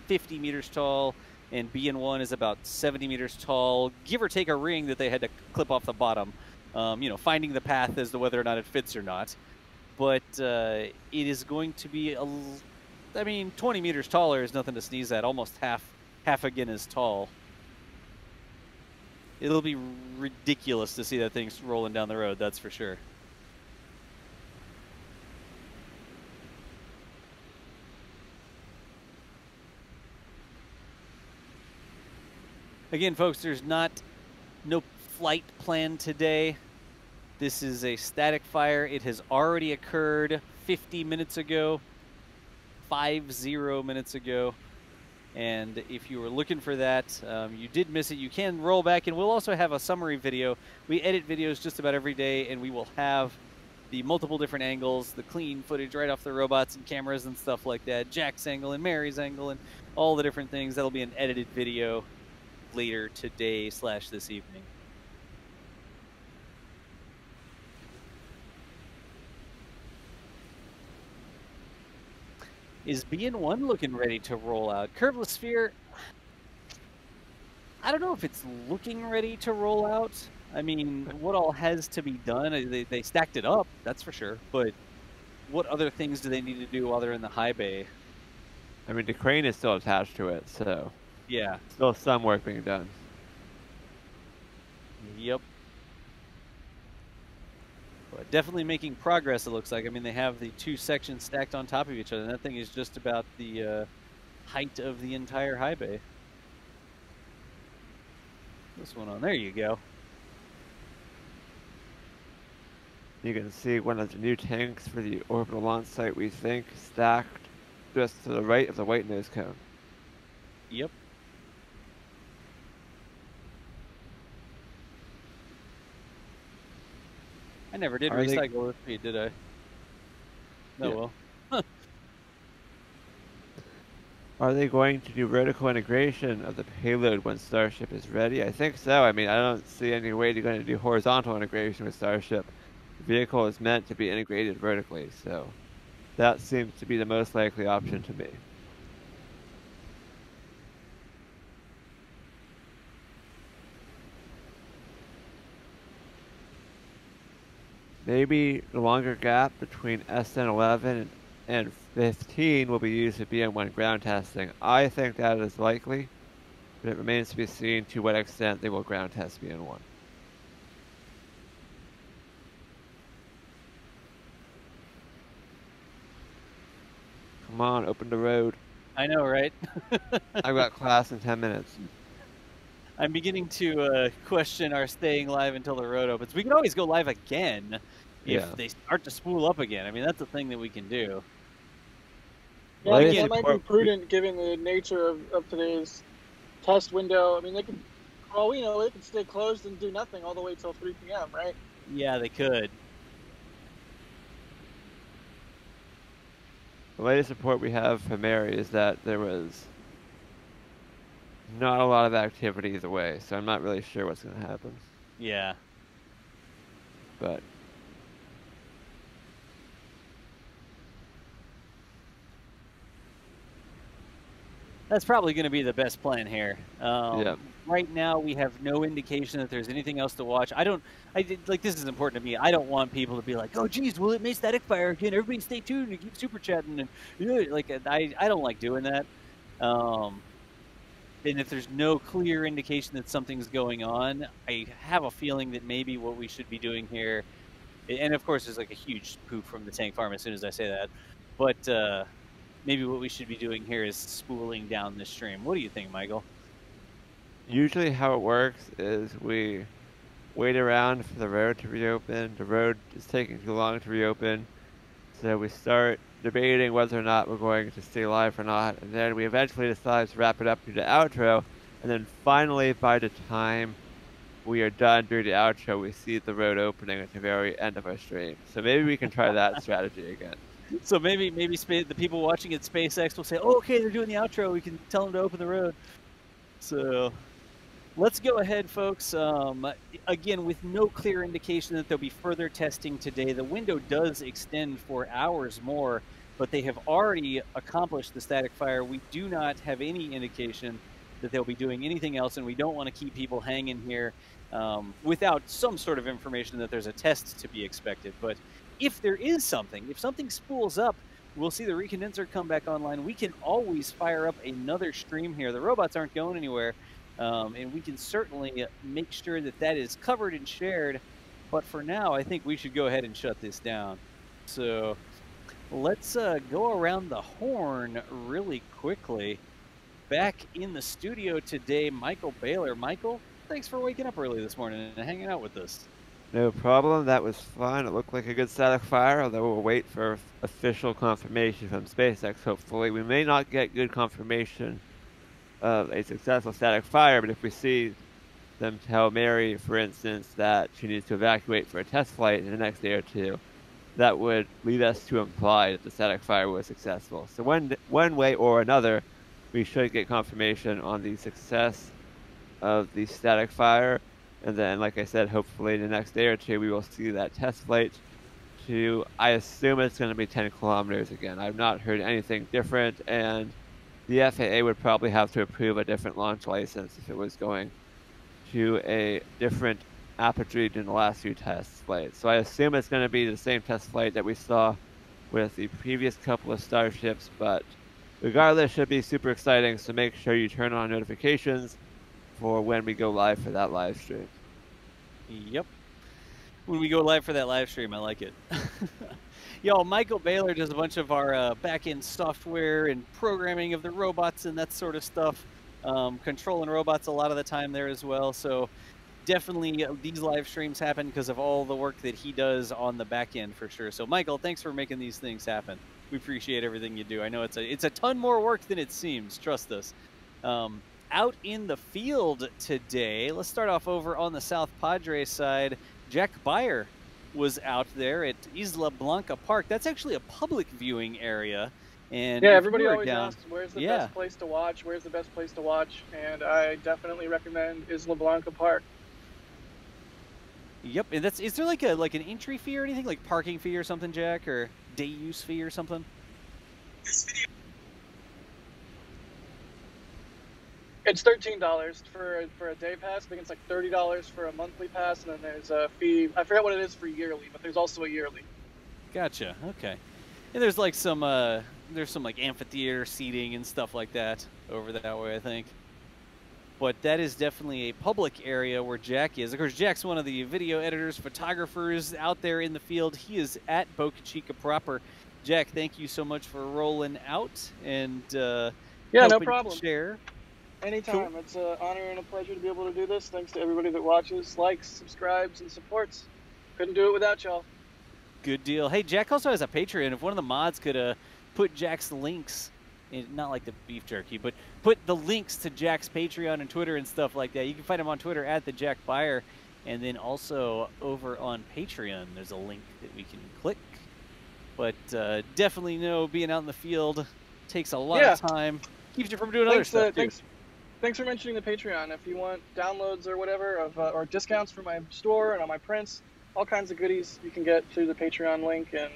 50 meters tall, and BN1 is about 70 meters tall, give or take a ring that they had to clip off the bottom. You know, finding the path as to whether or not it fits or not. But it is going to be I mean, 20 meters taller is nothing to sneeze at. Almost half again as tall. It'll be ridiculous to see that thing rolling down the road, that's for sure. Again, folks, there's no flight planned today. This is a static fire. It has already occurred 50 minutes ago, 50 minutes ago. And if you were looking for that, you did miss it. You can roll back, and we'll also have a summary video. We edit videos just about every day, and we will have the multiple different angles, the clean footage right off the robots and cameras and stuff like that, Jack's angle and Mary's angle and all the different things. That'll be an edited video later today / this evening. Is BN1 looking ready to roll out? Curveless Sphere, I don't know if it's looking ready to roll out. I mean, what all has to be done? They stacked it up, that's for sure. But what other things do they need to do while they're in the high bay? I mean, the crane is still attached to it, so yeah, still some work being done. Yep. But definitely making progress, it looks like. I mean, they have the two sections stacked on top of each other, and that thing is just about the height of the entire high bay. This one on, there you go. You can see one of the new tanks for the orbital launch site, we think, stacked just to the right of the white nose cone. Yep. I never did recycle with speed, did I? No, yeah. well. Are they going to do vertical integration of the payload when Starship is ready? I think so. I mean, I don't see any way they're going to do horizontal integration with Starship. The vehicle is meant to be integrated vertically, so that seems to be the most likely option to me. Maybe the longer gap between SN11 and 15 will be used for BM1 ground testing. I think that is likely, but it remains to be seen to what extent they will ground test BM1. Come on, open the road. I know, right? I've got class in 10 minutes. I'm beginning to question our staying live until the road opens. We can always go live again if Yeah. they start to spool up again. I mean, that's a thing that we can do. Yeah, Well, I it mean, is that might be important- prudent given the nature of today's test window. I mean, they could, for all we know, they could stay closed and do nothing all the way till 3 p.m., right? Yeah, they could. The latest report we have from Mary is that there was not a lot of activity either way, so I'm not really sure what's going to happen. Yeah. But That's probably going to be the best plan here. Yeah. Right now, we have no indication that there's anything else to watch. Like, this is important to me. I don't want people to be like, oh, geez, will it make static fire again? Everybody stay tuned and keep super chatting. And, like, I don't like doing that. And if there's no clear indication that something's going on, I have a feeling that maybe what we should be doing here, and of course, there's like a huge poop from the tank farm as soon as I say that, but maybe what we should be doing here is spooling down this stream. What do you think, Michael? usually how it works is we wait around for the road to reopen. The road is taking too long to reopen, so we start debating whether or not we're going to stay live or not, and then we eventually decide to wrap it up through the outro, and then finally, by the time we are done through the outro, we see the road opening at the very end of our stream. So maybe we can try that strategy again. So maybe the people watching at SpaceX will say, oh, okay, they're doing the outro. We can tell them to open the road. So let's go ahead, folks. Again, with no clear indication that there'll be further testing today, the window does extend for hours more, but they have already accomplished the static fire. We do not have any indication that they'll be doing anything else, and we don't want to keep people hanging here without some sort of information that there's a test to be expected. But if there is something, if something spools up, we'll see the recondenser come back online. We can always fire up another stream here. The robots aren't going anywhere, and we can certainly make sure that that is covered and shared. But for now, I think we should go ahead and shut this down. So let's go around the horn really quickly. Back in the studio today, Michael Baylor. Michael, thanks for waking up early this morning and hanging out with us. No problem. That was fun. It looked like a good static fire, although we'll wait for official confirmation from SpaceX, hopefully. We may not get good confirmation of a successful static fire, but if we see them tell Mary, for instance, that she needs to evacuate for a test flight in the next day or two, that would lead us to imply that the static fire was successful. So one way or another, we should get confirmation on the success of the static fire. And then, like I said, hopefully the next day or two, we will see that test flight to, I assume it's going to be 10 kilometers again. I've not heard anything different, and the FAA would probably have to approve a different launch license if it was going to a different apogee than the last few test flights. So I assume it's going to be the same test flight that we saw with the previous couple of Starships, but regardless, should be super exciting, so make sure you turn on notifications for when we go live for that live stream. Yep. When we go live for that live stream, I like it. Yo, Michael Baylor does a bunch of our back-end software and programming of the robots and that sort of stuff. Controlling robots a lot of the time there as well. So definitely these live streams happen because of all the work that he does on the back end for sure. So Michael, thanks for making these things happen. We appreciate everything you do. I know it's a ton more work than it seems. Trust us. Out in the field today, let's start off over on the South Padre side. Jack Beyer was out there at Isla Blanca Park. That's actually a public viewing area. And Yeah, if everybody you are always down, asks, where's the yeah, best place to watch? Where's the best place to watch? And I definitely recommend Isla Blanca Park. yep. And is there like an entry fee or anything, like parking fee or something, Jack, or day use fee or something? It's $13 for a day pass. I think it's like $30 for a monthly pass, and then there's a fee. I forget what it is for yearly, but there's also a yearly. Gotcha. Okay. And there's like some like amphitheater seating and stuff like that over that way, I think. But that is definitely a public area where Jack is. Of course, Jack's one of the video editors, photographers out there in the field. He is at Boca Chica proper. Jack, thank you so much for rolling out and Yeah, no helping problem. share. Anytime. Cool. It's an honor and a pleasure to be able to do this. Thanks to everybody that watches, likes, subscribes, and supports. Couldn't do it without y'all. Good deal. Hey, Jack also has a Patreon. If one of the mods could put Jack's links, not like the beef jerky, but put the links to Jack's Patreon and Twitter and stuff like that. You can find him on Twitter at the Jack Buyer, and then also over on Patreon, there's a link that we can click. But definitely know being out in the field takes a lot of time. Keeps you from doing other stuff too. Thanks for mentioning the Patreon. If you want downloads or whatever, or discounts for my store and on my prints, all kinds of goodies you can get through the Patreon link and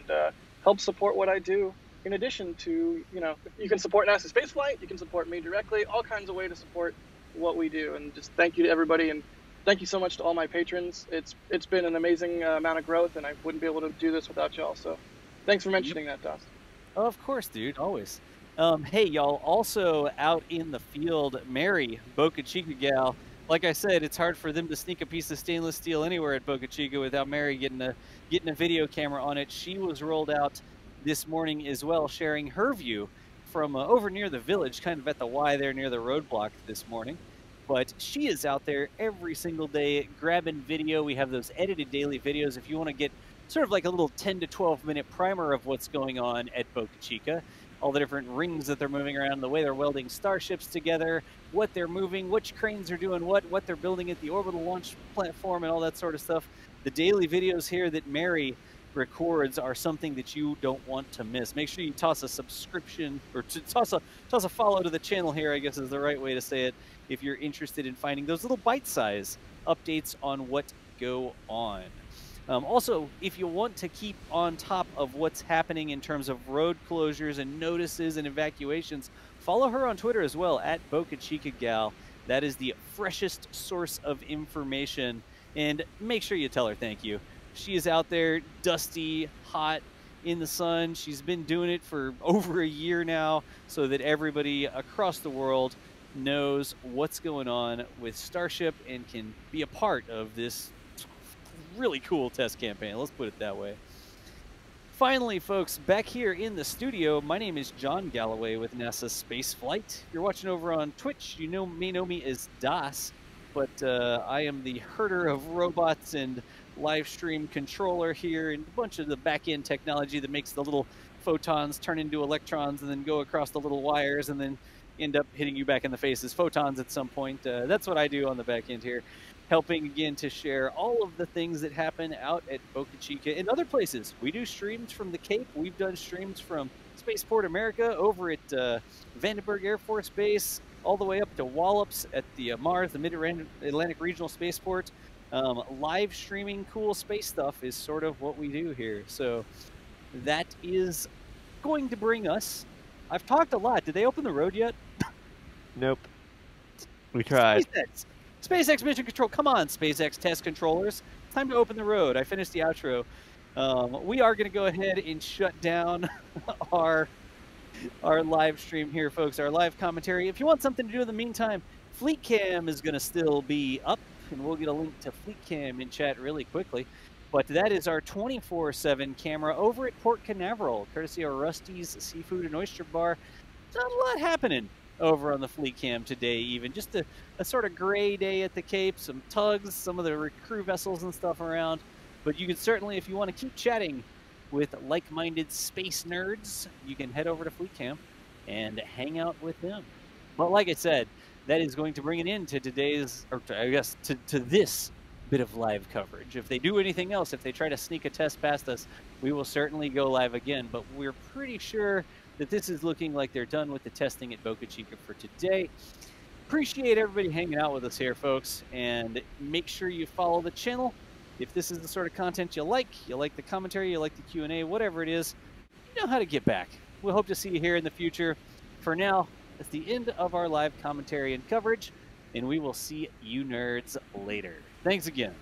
help support what I do. In addition to, you can support NASASpaceflight, you can support me directly, all kinds of ways to support what we do. And just thank you to everybody, and thank you so much to all my patrons. It's been an amazing amount of growth, and I wouldn't be able to do this without y'all. So thanks for mentioning that, Doss. Oh, of course, dude, always. Hey, y'all, also out in the field, Mary, Boca Chica gal. Like I said, it's hard for them to sneak a piece of stainless steel anywhere at Boca Chica without Mary getting a video camera on it. She was rolled out this morning as well, sharing her view from over near the village, kind of at the Y there near the roadblock this morning. But she is out there every single day grabbing video. We have those edited daily videos if you want to get sort of like a little 10 to 12 minute primer of what's going on at Boca Chica. All the different rings that they're moving around, the way they're welding starships together, what they're moving, which cranes are doing what they're building at the orbital launch platform, and all that sort of stuff. The daily videos here that Mary records are something that you don't want to miss. Make sure you toss a subscription, or toss a follow to the channel here, I guess is the right way to say it, if you're interested in finding those little bite-size updates on what go on. Also, if you want to keep on top of what's happening in terms of road closures and notices and evacuations, follow her on Twitter as well, at Boca Chica Gal. That is the freshest source of information. And make sure you tell her thank you. She is out there dusty, hot, in the sun. She's been doing it for over a year now so that everybody across the world knows what's going on with Starship and can be a part of this really cool test campaign. Let's put it that way. Finally, folks, back here in the studio, my name is John Galloway with NASASpaceflight. If you're watching over on Twitch, you may know me as Das, but I am the herder of robots and live stream controller here, and a bunch of the back-end technology that makes the little photons turn into electrons and then go across the little wires and then end up hitting you back in the face as photons at some point. That's what I do on the back end here, helping again to share all of the things that happen out at Boca Chica and other places. We do streams from the Cape. We've done streams from Spaceport America over at Vandenberg Air Force Base, all the way up to Wallops at the Mars, the Mid-Atlantic Regional Spaceport. Live streaming cool space stuff is sort of what we do here. So that is going to bring us... I've talked a lot. Did they open the road yet? Nope. We tried. SpaceX mission control. Come on, SpaceX test controllers. It's time to open the road. I finished the outro. We are going to go ahead and shut down our live stream here, folks, our live commentary. If you want something to do in the meantime, Fleet Cam is going to still be up, and we'll get a link to Fleet Cam in chat really quickly. But that is our 24/7 camera over at Port Canaveral, courtesy of Rusty's Seafood and Oyster Bar. There's a lot happening over on the Fleet Cam today, even. Just a sort of gray day at the Cape, some tugs, some of the crew vessels and stuff around. But you can certainly, if you want to keep chatting with like-minded space nerds, you can head over to Fleet Cam and hang out with them. But like I said, that is going to bring an end to today's, or I guess to this bit of live coverage. If they do anything else, if they try to sneak a test past us, we will certainly go live again. But we're pretty sure that this is looking like they're done with the testing at Boca Chica for today. Appreciate everybody hanging out with us here, folks, and make sure you follow the channel. If this is the sort of content you like the commentary, you like the Q&A, whatever it is, you know how to get back. We'll hope to see you here in the future. For now, that's the end of our live commentary and coverage, and we will see you nerds later. Thanks again.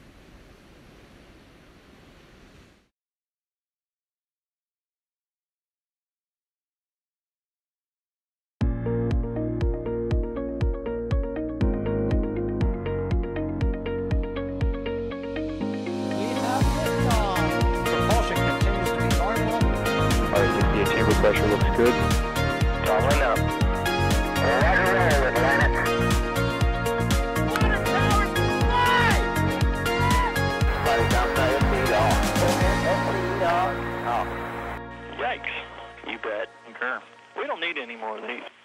Pressure looks good. Following up. Roger, roll with Planet. Water towers fly! Flight is outside of speed off. Yikes. You bet. Concur. We don't need any more of these.